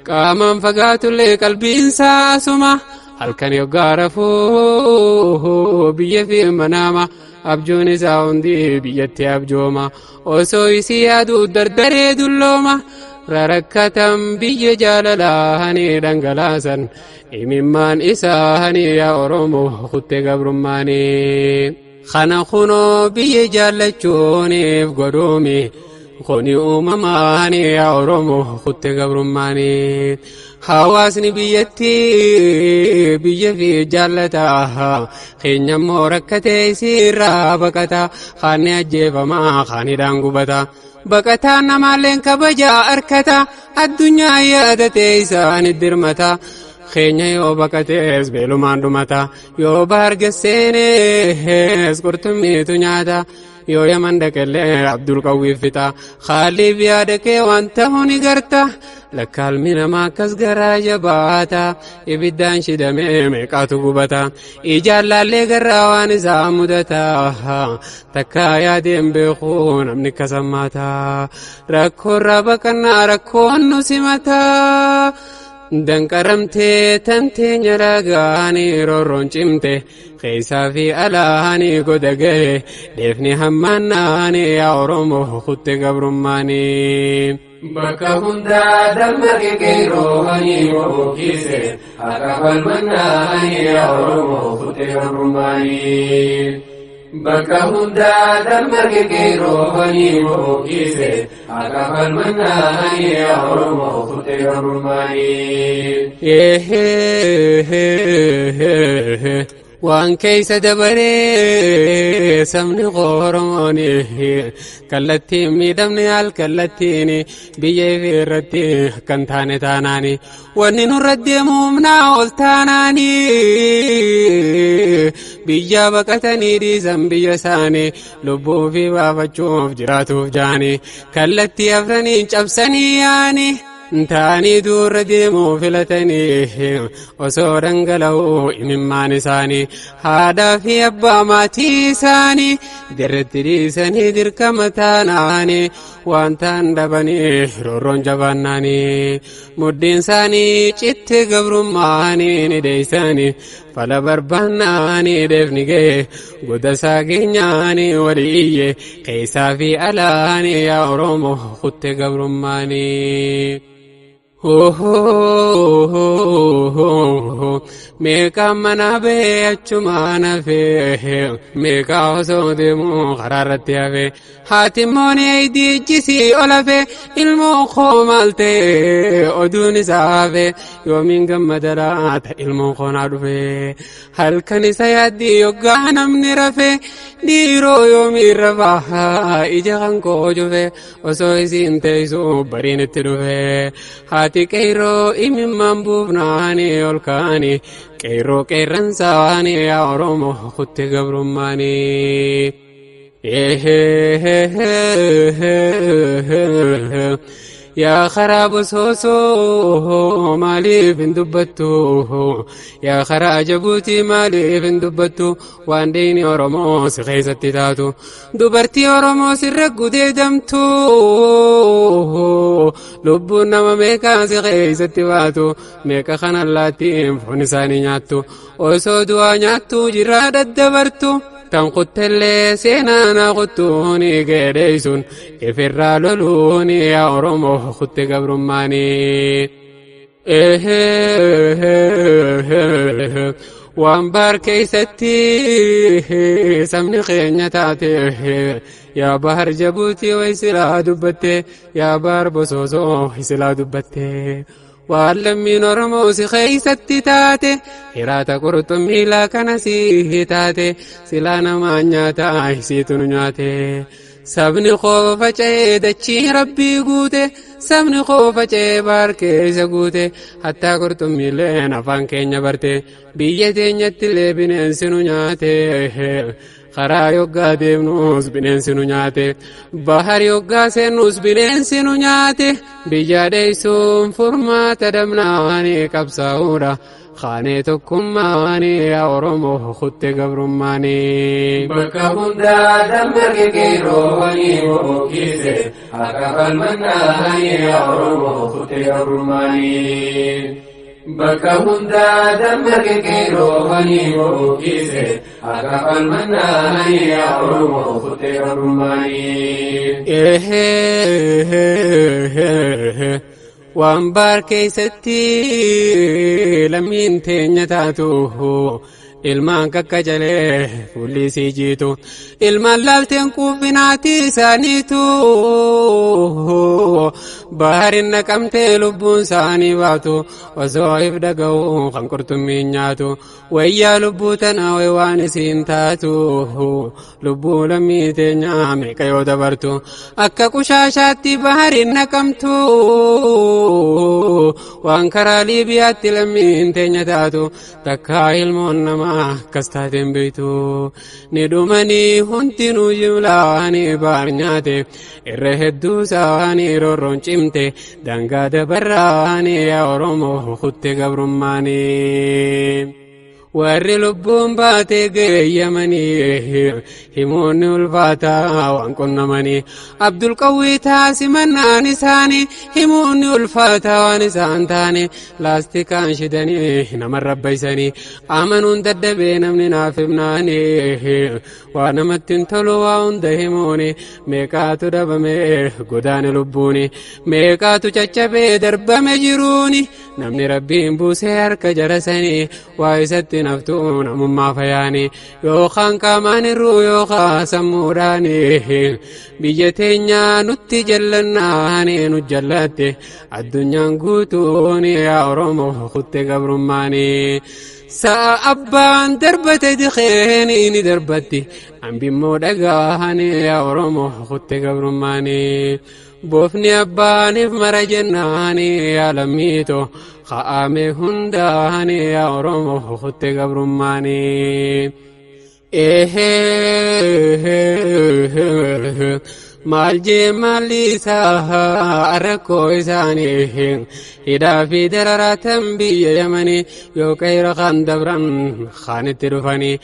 qaamaan fagaatullee qalbiinsaa asuma halkan yoggaa rafuu biyya fi manaama abjuun isaa hundi biyyatti abjooma osoo isii yaaduu dardaree dullooma rarakkatan biyya jaalalaa hani dhangalaasan imimmaan isaa hani yaa Oromoo kutte gabrummaanii kana kunoo biyya jaallachuuniif godhuumi kuni uumamaa hani yaa Oromoo kutte gabrummaanii hawaasni biyyatti biyya fi jaallataa keenyammoo rakkatee isiirraa baqata kaanni ajjeefamaa kaanidhaan gubata baqataan namaalleen kabajaa arkata addunyaa yaadatee isaanit dirmata keenya yoo baqatees beelumaan dhumata yoo bahar gasseenees qurxummiitu nyaata yoo yaman dhaqellee abdul qawwiif fixa khaaliif yaada kee waan ta'uu ni garta lakkaalmi namaa akkas garaa jabaata ibiddaan shidamee meeqaatu gubata ijaan laallee garraa waan isaa mudata takkaa yaadeen beekuu namni kasammaata rakkoorraa baqannaa rakkoon nu simata danqaramtee tanteenya lagaanii roorroon cimte keessaa fi alaanii goda gahe deefni hammaannaanii yaa Oromoo kutte gabrummaanii bakka hundaa dammaqe qeerroowanii bookise haqa falmannaanii yaa Oromoo kutte gabrummaanii bakka hundaa dammaqe qeerroowanii bookise haqa falmannaanii yaa Oromoo kutte gabrummaanii waan keeysa dabaree sabni Oromooni kallattiin miidhamne al kallattiin biyya irratti akkan taane taanaani wanni nurra deemu humnaa ol taanaani biyya baqatanii dhiisan biyya isaanii lubbuu fi baafachuuf jiraatuuf jaani kallattii afraniin cabsanii yaani taanii duurra deemuu filatanii osoo dhangala'uu imimmaan isaanii haadhaa fi abbaa maatii isaanii dirretti dhiisanii dirqama taanaanii waan ta'an dhabanii roorroon jabaannaanii muddiin isaanii citte gabrummaanii ni deeysanii fala barbaannaanii deefni ga'e goda isaa keenyaanii waliiyye keessaa fi alaanii yaa Oromoo kutte gabrummaanii meeqaa mana bee achuma nafe meeqaa osoo deemuu karaa irratti hafe haatimmoon eeydii ijjisii olafe ilmoo koo maal ta'e oduun isaa hafe yoomiin gammada laata ilmoo koonaa dhufe halkan isa yaaddii yoggaa namni rafe dhiiroo yoomiin rafaa ija kan koo jufe osoo isiin teessuu bariin itti dhufe haati qeerroo imimmaan buufnaanii ol kaanii qeerroo qeerransaanii yaa Oromoo kutte gabrummaanii yaa karaa bosoosoo maaliif hin dubbattu yaa karaa jabuutii maaliif hin dubbattu waan diinii oromoo si keessatti taatu dubartii oromoo sirra gudeedamtu lubbuun nama meeqaa si keessatti baatu meeqa kan allaattiin foon isaanii nyaattu osoo du'aa nyaattu jirraa daddabartu tan quttellee seenaana quttuuni geedheeysun ifirraa loluuni yaa oromoo kutte gabrummaanii waan baar keeysatti sabni keenya taate yaa bahar jabuutii way silaa dubbatte yaa bahar bosoosoo silaa dubbatte waan lammiin oromoo si keeysatti taate hiraata qurxummii laakana si taate silaa namaan nyaataa isiitu nu nyaate sabni koo faca'ee dachii rabbii guute sabni koo faca'ee baar keessa guute hattaa qurxummiileen afaan keenya barte biyya teenyattillee bineensi nu nyaate karaa yoggaa deemnus bineensi nu nyaate bahar yoggaa seennus bineensi nu nyaate biyya dheeysuun furmaata dabnaanii qabsaa'uudha kaanee tokkummaanii yaa oromoo kutte gabrummaanii bakka hundaa dammarge qeerroowwanii bookise akka falmannaanii yaa oromoo kutte gabrummaanii bakka hundaa dammarge qeerroowwanii bookise akka falmannaanii yaa oromoo kutte gabrummaanii waan baar keeysatti lammiin teenya taatu ilmaan kakkacalee fuulli sii jiitu ilmaan laalteen quubbinaati isaaniitu baharin naqamtee lubbuun isaanii baatu osoo if dhaga'u kan qurxummiin nyaatu wayyaa lubbuu tana way waan isiin taatu lubbuu lammii teenyaa meeqa yoo dabartu akka qushaashaatti baharin naqamtu waan karaa liibiyaatti lammiin teenya taatu takkaa ilmoon namaa akkas taateen beeytu ni dhumanii hundinuu jimlaanii baar nyaate irra hedduu isaanii rorroon cimte dangaa dabarraanii yaa oromoo kutte gabrummaanii warri lubbuun baatee geeyyamanii himoonni ulfaataa waan qunnamanii abdul qawwii taasimmannaan isaanii himoonni ulfaataa waan isaan taane laastikaan shidanii naman rabbaysanii amanuun daddabee namni naaf himnaanii waa namatti hin tolu waa hunda himuuni meeqaatu dhabame godaane lubbuuni meeqaatu caccabee darbame jiruuni namni rabbiin buusee harka jarasanii waa isatti naftu namummaa fayaanii yookaan qaamaan irruu yookaan sammuudhaanii biyya teenyaa nutti jallannaanii nu jallatte addunyaan guutuun yaa oromoo kutte gabrummaanii sa'a abbaan darbate dikeeni ni darbatti ambimmoo dhagaahanii yaa oromoo kutte gabrummaanii boofni abbaaniif mara jennaanii yaa lammiito ka'ame hundaanii yaa oromoo kutte gabrummaanii maal jee maallisaa rakkoo isaanii hidhaa fi dararaatan biyya yamanii yoo qayra kan dabran kaanitti dhufanii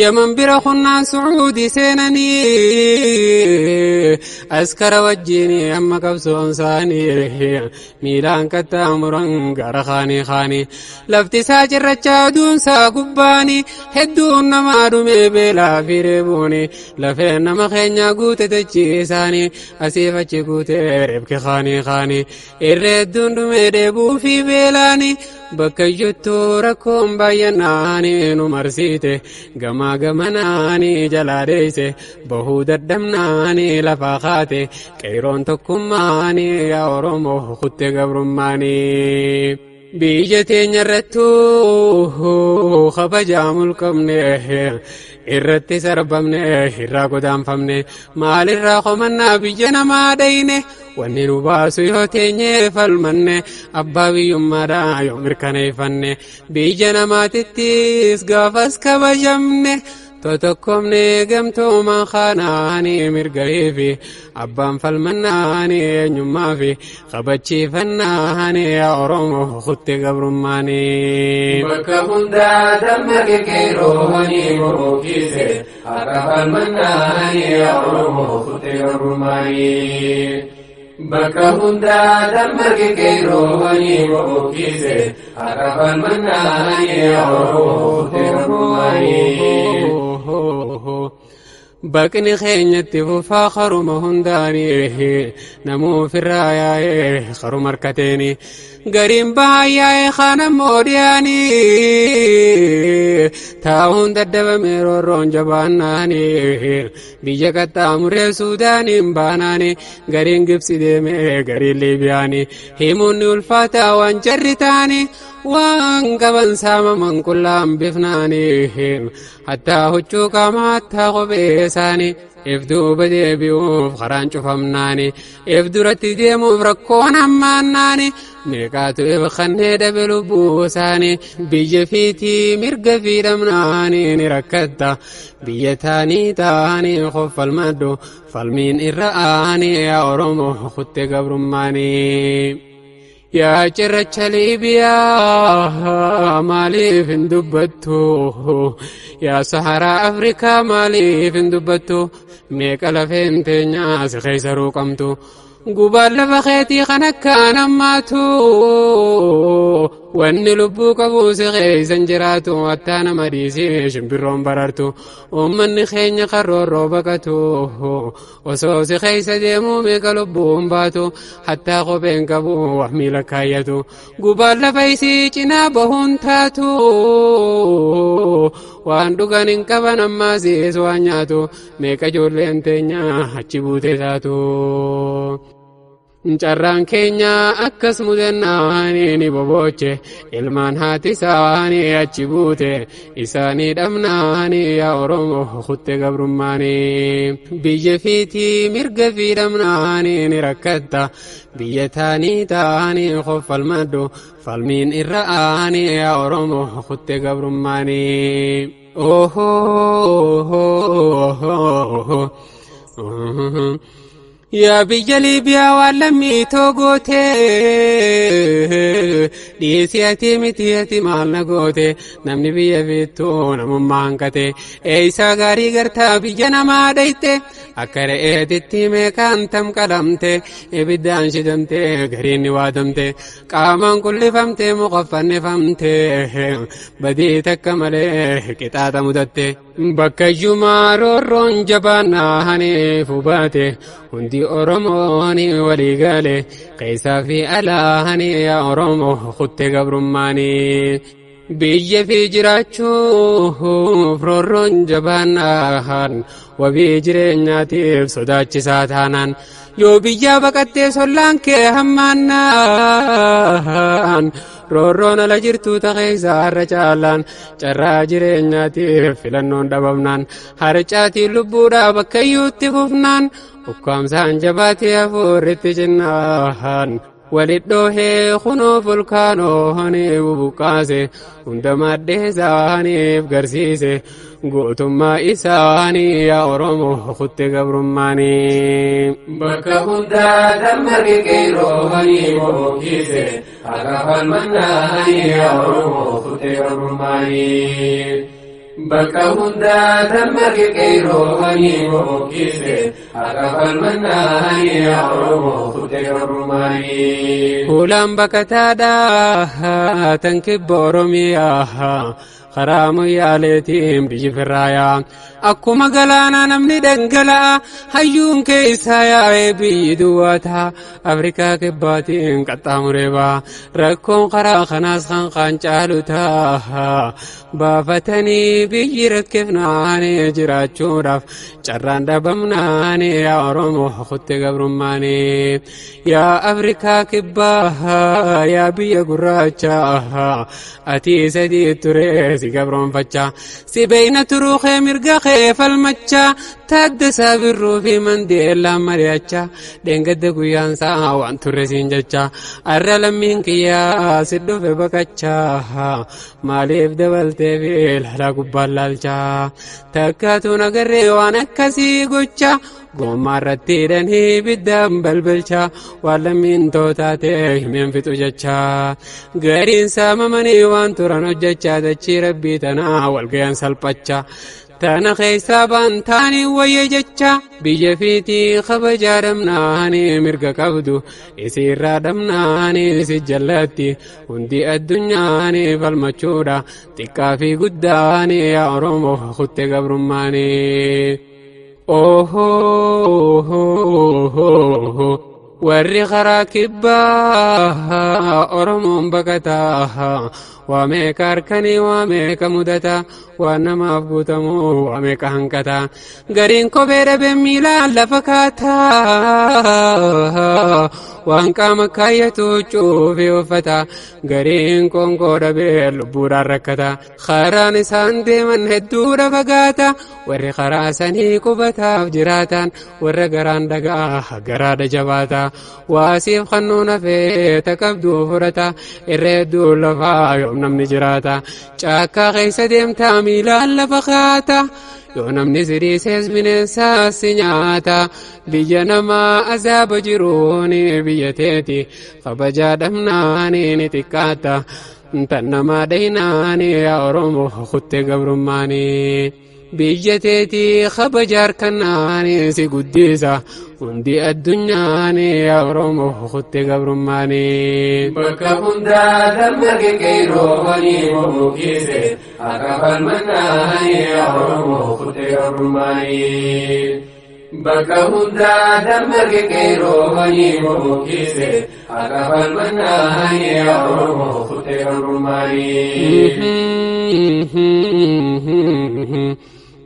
yaman bira kunnaan sucuudi seenanii askara wajjiini amma qabsoon isaanii miilaan qaxxaamuran gara kaanii lafti isaa cirrachaa duunsaa gubbaanii hedduun namaa dhumee beelaa fi reebuuni lafeen nama keenyaa guute tachiisa asiif achi guutee reebke kaanii irree hedduun dhumee deebuu fi beelaanii bakka iyyattuu rakkoon baay'anaanii nu marsiite gamaa gamanaanii jalaa deeyse bahuu daddabnaanii lafaa kaate qeeroon tokkummaanii yaa oromoo kutte gabrummaanii biyya teenya irrattuu kabajaamul qabne irratti sarbamne irraa godaanfamne maalirraa komannaa biyya namaa dhayne wanni nu baasu yoo teenye falmanne abbaa biyyummaadhaa yoo mirkaneeffanne biyya namaatittis gaafas kabajamne تتكمني قمتو ما خاناني مرقلي في أبان فالمناني نما في خبتشي فناني يا أورمو خدت قبرماني بكا هندا دمك كيروني مروكيسي أكا فالمناني يا أورمو خدت قبرماني بكا هندا دمك كيروني مروكيسي أكا فالمناني يا أورمو خدت قبرماني بكني خينيتي فاخر مهنداني نمو في الرايا خرو مركتيني قريم بايا خانم مودياني تاون ددب ميرو رون جباناني بيجا كتامر سوداني مباناني قرين قبسي ديمي قرين ليبياني هيموني الفاتا وانجرتاني وان قبل ساما من كلام بفناني حتى هجو كما تغبيساني افدو بدي بيوف خران شفمناني افدو رتي ديمو فركون اماناني ميقاتو ابخني دبلو بوساني بيجي فيتي مرق في دمناني نركتا بيتاني تاني خف المدو فالمين إرآني يا أورمو خدت قبرماني يا جرچ ليبيا مالي فندبتو يا صحراء أفريقيا مالي فندبتو ميكالا فينتينيا سخيسرو قمتو قبال لفخيتي خنكا نماتو واني لبو كبوس غيسا جراتو واتانا مريسي شمبرون برارتو ومن خيني قرر روبكتو وصوصي خيسا ديمو ميكا لبو مباتو حتى قبين كبو وحمي لكايتو قبال لفيسي جنابهن تاتو وان دوغانين كبان اماسي سوانياتو ميكا جولين تينيا حجبوتي تاتو Carraan keenya akkas mudannaani ni boboche ilmaan haati isaanii achi buute isaanii dhabnaani yaa Oromoo kutte gabrummaani biyya fiitii mirga fi dhabnaani ni rakkatta biyya taanii taanii qoffalmaddu falmiin irra aani yaa Oromoo kutte gabrummaani يا بيجا ليبيا والمي توغوتي ديسياتي متياتي مالنا غوتي نمني بيا فيتو نمم مانكتي ايسا غاري غرتا بيجا نما دايتي اكره ايدتي ميكان تم قلمتي ابدان شدمتي غريني وادمتي قامان كل فمتي مغفن فمتي بدي تكملي كتاتا مدتي بكا جمارو رون جبانا هني فوباتي هندي أورموني وليقالي قيسا في ألاهني يا أورمو خدت قبرماني بيجي في جراتشو فرورون جباناهان وبيجري ناتيف صداتش ساتانان يو بيجا بكتي سولان كي همانان رورون لجرتو تغيزا رجالان چرا جرينياتي فلنون دبمنان هرچاتي لبودا بكيوتي ففنان وكام سانجباتي أفورت جناهان ولدوه خنو فلكانو هني وبقاسي عندما دهزاني بقرسيسي قوتم ما إساني يا أورمو خدت قبرماني بكا هندا دمك كيرو هني وبقيسي أكفل مناني يا أورمو خدت قبرماني بكا هندا دمك كيرو هني وبقيسي أكفل مناني يا أورمو خدت قبرماني هولام بكتادا تنكب أورميا خرام يالتيم بيجي في الرايا أكو مقالانا نمني دنقلا هيون كيسا يا بيدواتها أفريكا كباتين قطام ريبا ركون قرا خناس خان جالوتها بافتني بيجي ركفناني جراتشو رف چران دبمناني يا أورمو خدت قبرماني يا أفريكا كباها يا بيا قراچا أتي سدي تريسي قبرم فچا سي بين تروخي مرقا خيف المجا تادسا بالروفي من دي إلا مرياتشا دينقد قيان سا وانتو رسين جاتشا أرى لمين كيا سدو في بكاتشا ماليف دبلتي في الحلاق بالالشا تكاتو نقري وانا كسي قوشا قوما رتيرني بالدم بلبلشا ولمين توتاتي من فتو جاتشا غيرين ساممني وانتو رنو جاتشا دچي ربي تنا والقيان سلباتشا تانا خيسا بانتاني ويججا بيجفيتي خبجا دمناني مرقا قبدو يسيرا دمناني سجلاتي هندي الدنياني فالمجورة تكا في قداني يا رومو خط قبرماني اوهو warri karaa kibbaa oromoon baqataa waa meeqa harkanii waa meeqa mudataa waan namaaf guutamuu waa meeqa hanqataa gariin kophee dhabee miilaan lafa kaataa waan qaama kaayyatu cuufee uffataa gariin qoonqoo dhabee lubbuudhaan rakkataa karaan isaan deeman hedduudha fagaataa warri karaa sanii qubataaf jiraatan warra garaan dhagaa garaadha jabaataa waasiif kannuuna feeta qabduu fudhata irra hedduu lafaa yoom namni jiraata caakkaa keessa deemtaa miilaan lafa kaata yoo namni siriisees bineensaas si nyaata biyya namaa azaaba jiruuni biyya teeti kabajaa dhabnaani ni xiqqaata tan namaa dhaynaani yaa oromoo kutte gabrummaani biyya teeti kabajaa harkannaani si guddisa hundi addunyaani yaa oromoo kutte gabrummaani bakka hundaa dammarge qeeroowanii momukiise akka falmannaani yaa oromoo kutte gabrummaani bakka hundaa dammarge qeeroowanii momukiise akka falmannaani yaa oromoo kutte gabrummaani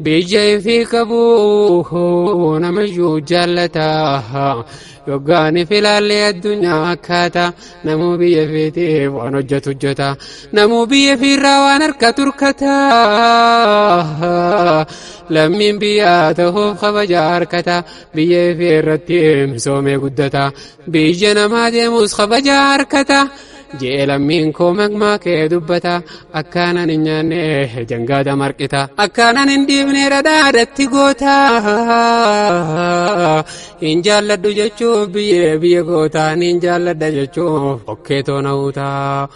biyya fi qabuu namayyuu jaalataa yoggaani filaallee addunyaa akkaataa namuu biyya fiitiif waan hojjetu hojjeta namuu biyya fiirraa waan harka turkataa lammiin biyyaa ta'uuf kabajaa harkata biyya fi irratti misoomee guddata biyya namaa deemus kabajaa harkata jee lammiin koo maqmaa kee dubbata akkaanan hin nyaanne jangaada marqita akkaanan hin dhiibne dhadhaadhatti goota hin jaalladhu jechuuf biyya gootaan hin jaalladha jechuuf okkee toona'uutaa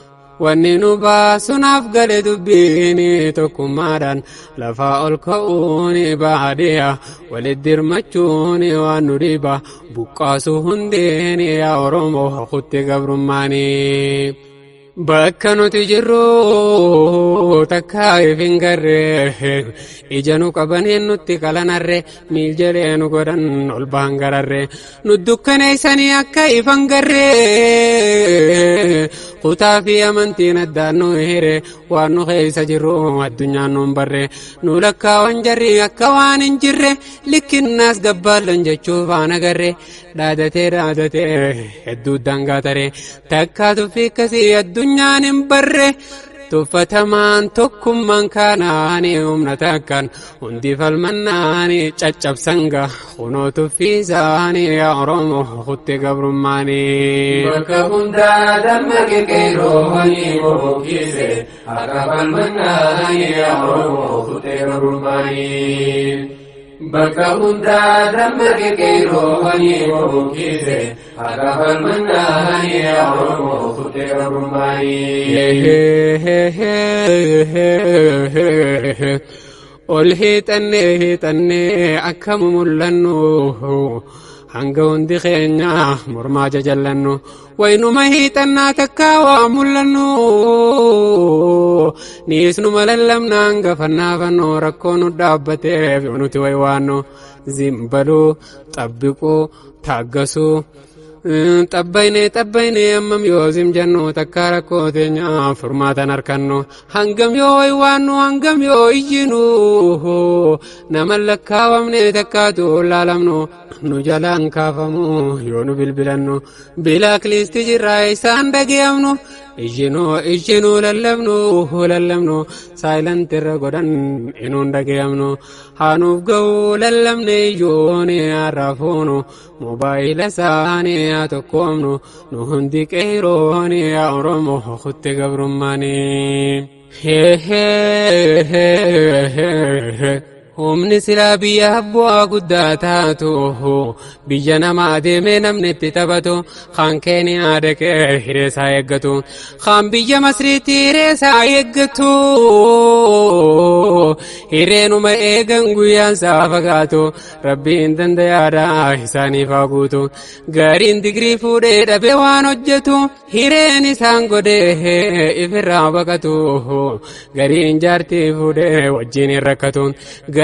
wanni nu baasunaaf gale dubbiini tokkummaadhaan lafaa ol ka'uuni baadiyyaa walitti dirmachuuni waan nu dhiba buqqaasuu hundeeni yaa oromoo kutte gabrummaani bakka nuti jirru takkaa ifin garree ija nu qabaniin nutti qalanarre miil jedhee nu godhan ol baan gararre nu dukkaneessanii akka ifan garree kutaa fi amantiin addaan nu hire waan nu keessa jirru addunyaan nu hin barre nu lakkaawan jarri akka waan hin jirre likkinnaas gabbaallan jechuuf aan agarre dhaadatee hedduu dangaa tare takkaa tuffii akkasii addunyaan hin barre tuffatamaan tokkummaan kaanaani humna takkan hundi falmannaani caccabsanga kunoo tuffiisaani yaa oromoo kutte gabrummaani bakka hundaa dammaqe qeeroowanii momukiise akka falmannaani yaa oromoo kutte gabrummaani bakka hundaa dammaqe qeeroowanii momukiise akka falmannaani yaa oromoo kutte gabrummaani ol hiixannee akkam mul'annu hanga hundi keenya mormaa jajallannu waynuma hiixannaa takkaa waa mul'annu niisnuma lallabnaan gafannaafannu rakkoo nu dhaabbateef yoo nuti waywaannu zimbaluu xabbiquu taaggasuu xabbayne ammam yoo zimjannu takkaa rakkoo teenyaa furmaatan harkannu hangam yoo waywaannu hangam yoo iyyinu naman lakkaawamne takkaatu laalamnu nu jalaan kaafamu yoo nu bilbilannu bilaak liisti jirraa isaan dhageeyamnu ijjinuu lallabnu saayilent irra godhan inuun dhagayamnu haanuuf ga'uu lallabne iyyoon arrafuunu mobaayila isaanii haa tokkoomnu nu hundi qeeroon yaa oromoo kutte gabrummaanii. humni silaa biyya bu'aa guddaa taatu biyya namaa deemee namni itti taphatu kan keeniyaa dhaqee hireesaa eeggatu kan biyya masriitti hireesaa eeggatu hireenuma eegan guyyaan isaa fagaatu rabbiin dandayaadha isaaniif haa guutu gaariin digrii fuudhee dhabee waan hojjetu hireen isaan godhee ifirraa baqatu gariin jaartii fuudhee wajjin hin rakkatu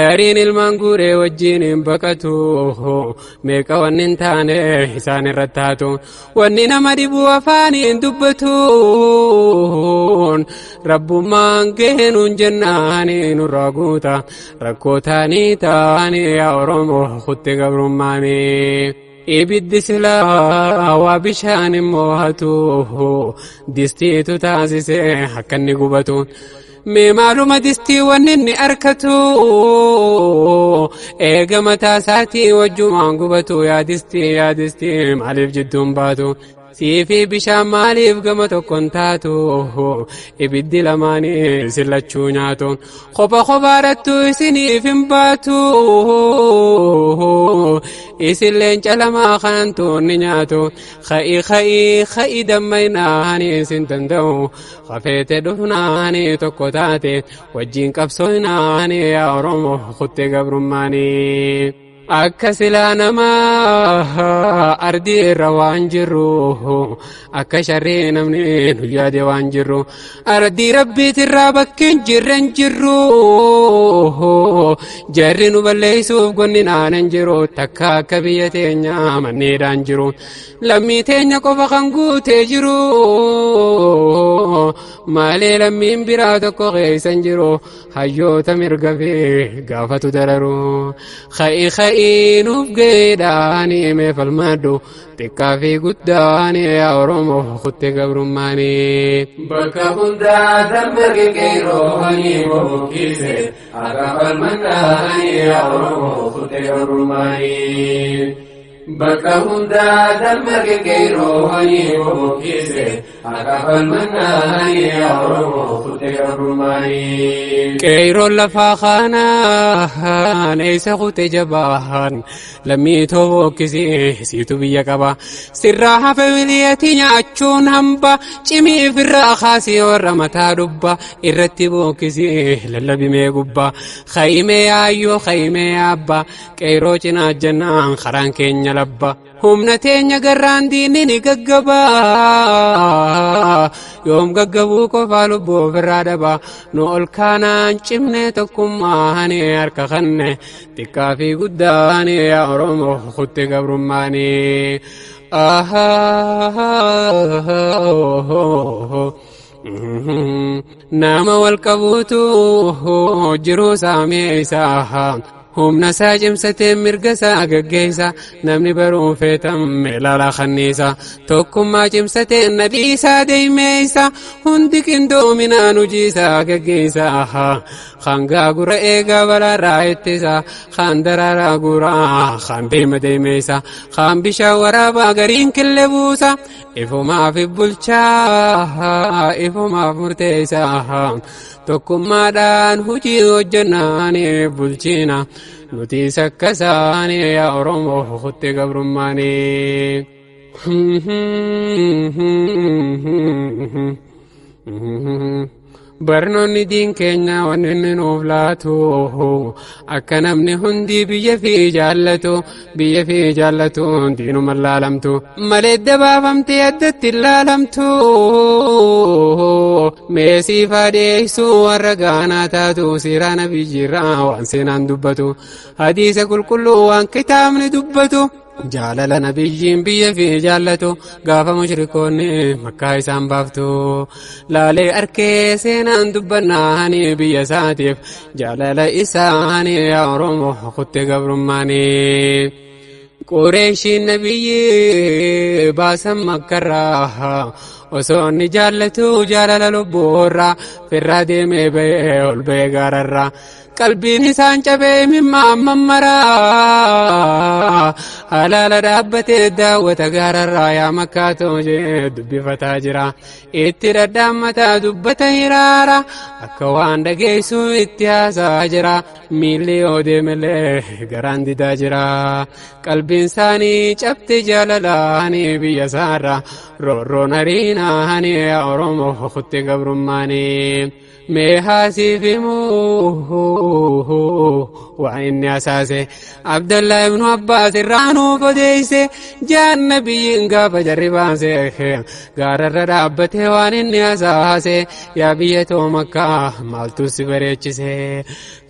gaariin ilmaan guuree wajjin hin baqatu meeqa wanni hin taane isaan irratti haatu wanni nama dhibu afaaniin dubbatuun rabbummaan geenuun jennaani nurraa guuta rakkoo taanii taanii yaa oromoo kutte gabrummaanii. ibiddi silaa waa bishaan immoo hatu distiitu taasisee akka inni gubatu mee maaluma distii wanni inni arkatu eega mataa isaatii wajjumaan gubatu yaa distii maaliif jidduun baatu siifi bishaan maaliif gama tokkon taatu ibiddi lamaanii sillachuu nyaatu kophaadhattu isiniif hin baatu isilleen calamaa kanantuun ni nyaatu ka'ii dammaynaanii isin danda'u kafeete dhufnaanii tokko taate wajjiin qabsooynaanii yaa oromoo kutte gabrummaanii. akka silaa namaa ardii irra waan jirru akka sharrii namni nu yaade waan jirru ardii rabbiitirraa bakkeen jirren jirru jarri nu balleeysuuf gonni naanan jiru takka akka biyya teenya manneedhaan jiru lammii teenya qofa kan guutee jiru maalee lammiin biraa tokko keeysan jiru hayyoota mirga fi gaafatu dararu nuuf geedhaanii mee falmadhu xiqqaa fi guddaanii yaa oromoo kutte gabrummaanii. bakka hundaa dammaqe qeerroowwanii bobbokkiise akka falmadhaanii yaa oromoo kutte gabrummaanii. bakka hundaa dammaqe qeerroowwanii bobbokkiise akka falmadhaanii yaa oromoo kutte gabrummaanii. qeerroon lafaa kaanaan eessa kute jabaan lammii too bokkisii siitu biyya qaba sirraa hafe wiliyati nyaachuun hamba cimii firraa kaasii warra mataa dubba irratti bokkisii lallabimee gubba kayimee yaayyoo kayimee yaabba qeerroo cinaa jennaan karaan keenya labba humna teenya garraan diinni ni gaggaba yoom gaggabuu qofaa lubbuu ofirraa dhaba nu ol kaanaan cimne tokkummaani harka kanne xiqqaa fi guddaani yaa oromoo kutte gabrummaani. nama wal qabuutu jiruu saamee isaa humna isaa cimsatee mirga isaa gaggeessa namni baruu feetam meelaalaa kanniisa tokkummaa cimsatee nabii isaa deemeessa hundi qindoominaan hojii isaa gaggeessa kan gaagura eegaa balaarraa ittisa kan daraaraa guuraa kan deema deemeessa kan bishaan waraabaa gariin kille buusa ifumaaf bulchaa ifumaaf murteessa tokkummaadhaan hojii hojjennaanii bulchina nuti sakkasaanii yaa oromoo kutte gabrummaanii. barnoonni diin keenya wanni inni nuuf laatu akka namni hundi biyya fi jaallatu diinuma laalamtu malee dabaafamtee addatti laalamtu meesii faadeessuu warra gaanaa taatu siiraa nabii jirraa waan seenaan dubbatu hadiisa qulqulluu waan kitaabni dubbatu jaalala nabiyyiin biyya fi jaallatu gaafa mushrikoonni makkaa isaan baaftu laalee arkee seenaan dubbannaanii biyya isaatiif jaalala isaanii yaa oromoo kutte gabrummaanii. قريش النبي باسم مكرا وسون جالتو جالل لبورا في الرادم بيول بيغاررا قلبي نسان جبه مما ممرا على لدابت الدعوة غاررا يا مكاتو جد بفتاجرا اتردامتا دبت هرارا اكوان دقيسو اتياسا جرا ميليو دي ملي غراندي داجرا قلبي انساني جبت جاللاني بيسارا رو نرينا هاني يا أورمو خطي قبرماني ميهاسي في موه وعيني أساسي عبد الله بن عباس الرانو فديسي جان نبي انقاب جربانسي غار الرابته واني أساسي يا بيتو مكة مالتو سبريتشسي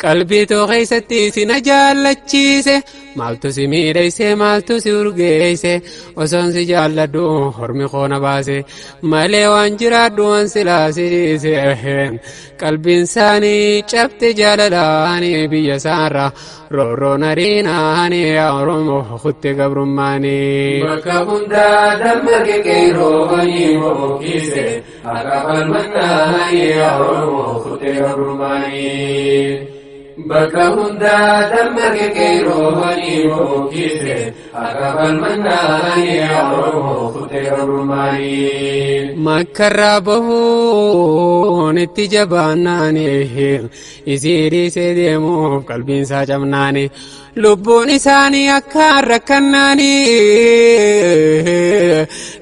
قلبي تو غيستي سنجالتشيسي مالتو سميريسي مالتو سورغيسي وسون سجالدو حرمي خون باسي مالي وانجرادو وانسلاسيسي قلبي انساني چبت جاللاني بيسارا رو نريناني يا أورمو خطي قبرماني بكا بندا دمك كيرو غنيمو كيسي أقف المناني يا أورمو خطي قبرماني بكا هندا دمك كيرو غنيمو كيسي أقف المناني يا أورمو خطي قبرماني مكرا بهون اتجاباناني يسيري سيديمو قلبين ساجمناني لبون إساني أكار ركناني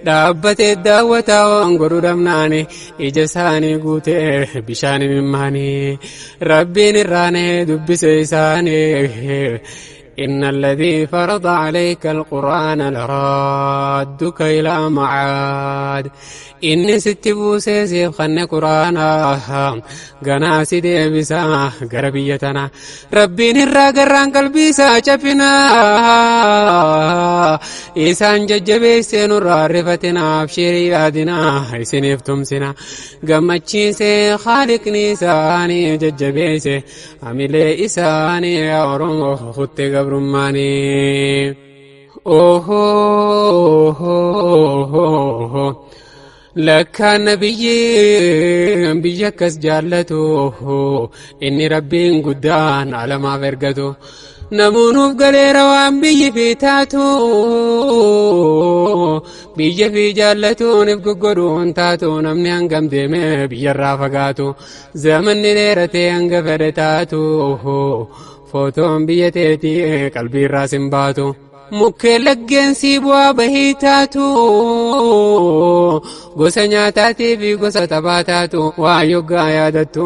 دابت الدعوة وانقروا دمناني إجساني قوتي بشاني مماني ربي نراني دبس إساني إن الذي فرض عليك القرآن لرادك إلى معاد إني ستبوسي سيف خن قرآن غناسي دي بسا غربيتنا ربي نرى قران قلبي ساچفنا إسان ججبي سنور عرفتنا بشيري يادنا إسن افتمسنا غمچي سي خالق نيساني ججبي سي عملي إساني يا أورمو خطي قبرماني أوه لك نبي بيكس جالته إني ربي قدان على ما فرقته نمونوف قلير وان بي في تاتو بي في جالتو نفق قرون تاتو نمني انقم ديمي بي الرافقاتو زمن نيرتي انقفر تاتو فوتون بيتيتي قلبي راسم باتو mukkee laggeensi bu'aa bahii taatu gosa nyaataatii fi gosa taphaa taatu waa yoggaa yaadattu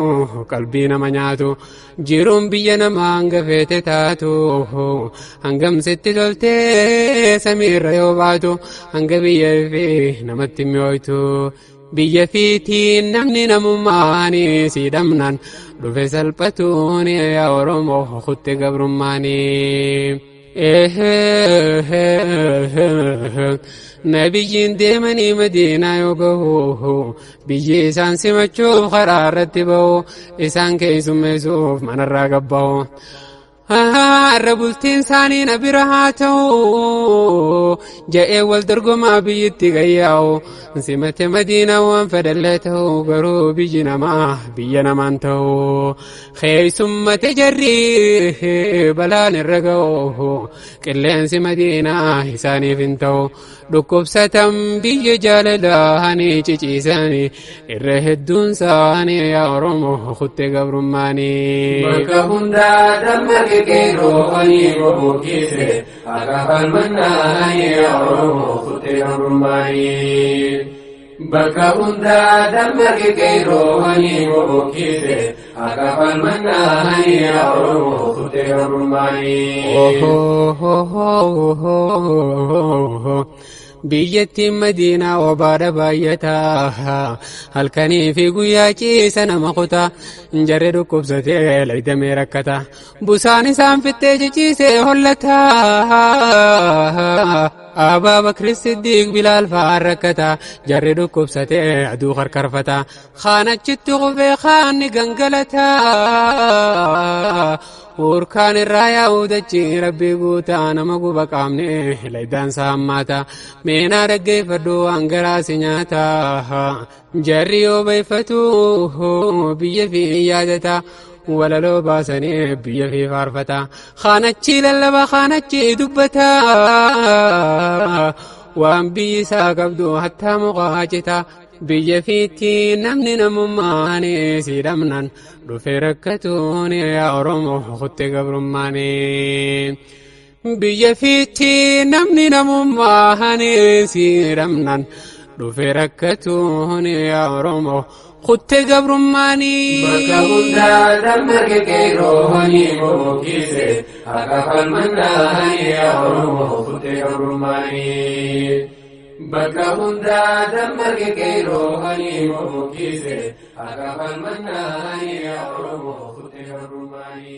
qalbii nama nyaatu jiruun biyya namaa hanga feete taatu hangam sitti toltee samiirra yoo baatu hanga biyya fi namatti mi'ooytu biyya fiitiin namni namummaani si dhamnaan dhufe salphatuun yaa Oromoo kutte gabrummaani نبيين ديمني مدينة يوغو بيجي إسان سمچوف خرارت بو إسان كيسو ميسوف من الرقبو الربولتين ساني نبرهاتو جاء والدرقو ما بيتي غياو سمت مدينة وانفدلته قرو بيجينا ما بينا مانتو خير ثم تجري بلان الرقو كلين سمدينة حساني فنتو دكوب ستم بيجي جالداني چيچيساني الرهدون ساني يا رمو خطي قبرماني مكهن دا دمك كيرو غنيمو كيسي أقف المناني يا رمو خطي قبرماني بكهن دا دمك كيرو غنيمو كيسي أقف المناني يا رمو خطي قبرماني بيتي مدينة وبار بايتها هل كان في قياكي سنة مخطا نجرد كبسة العيد ميركتا بوساني سام في التجيجي سيهولتا أبا بكر الصديق بلال فاركتا جرد كبسة عدو خركرفتا خانت جتو غفي خان قنقلتا urkaan irraa yaa'uudachi rabbii guutaa nama guba qaamne laydaan saammaata meenaa dhaggeeffadhu waan garaasi nyaata jarri yoo beeffatu biyya fi yaadata walaloo baasanii biyya fi faarfata khaanachi lallaba khaanachi dubbata waan biyyi isaa qabdu hattaa muqaacita biyya fiitti namni namummaani siidhamnan dhufe rakkatuun yaa Oromoo kutte gabrummaani biyya fiitti namni namummaani siidhamnan dhufe rakkatuun yaa Oromoo kutte gabrummaani bakka hundaa dammarge qeerrooni bookise akka falmannaani yaa Oromoo kutte gabrummaani bakka hundaa dammarge qeerrooni bookise akka falmannaani yaa Oromoo kutte gabrummaani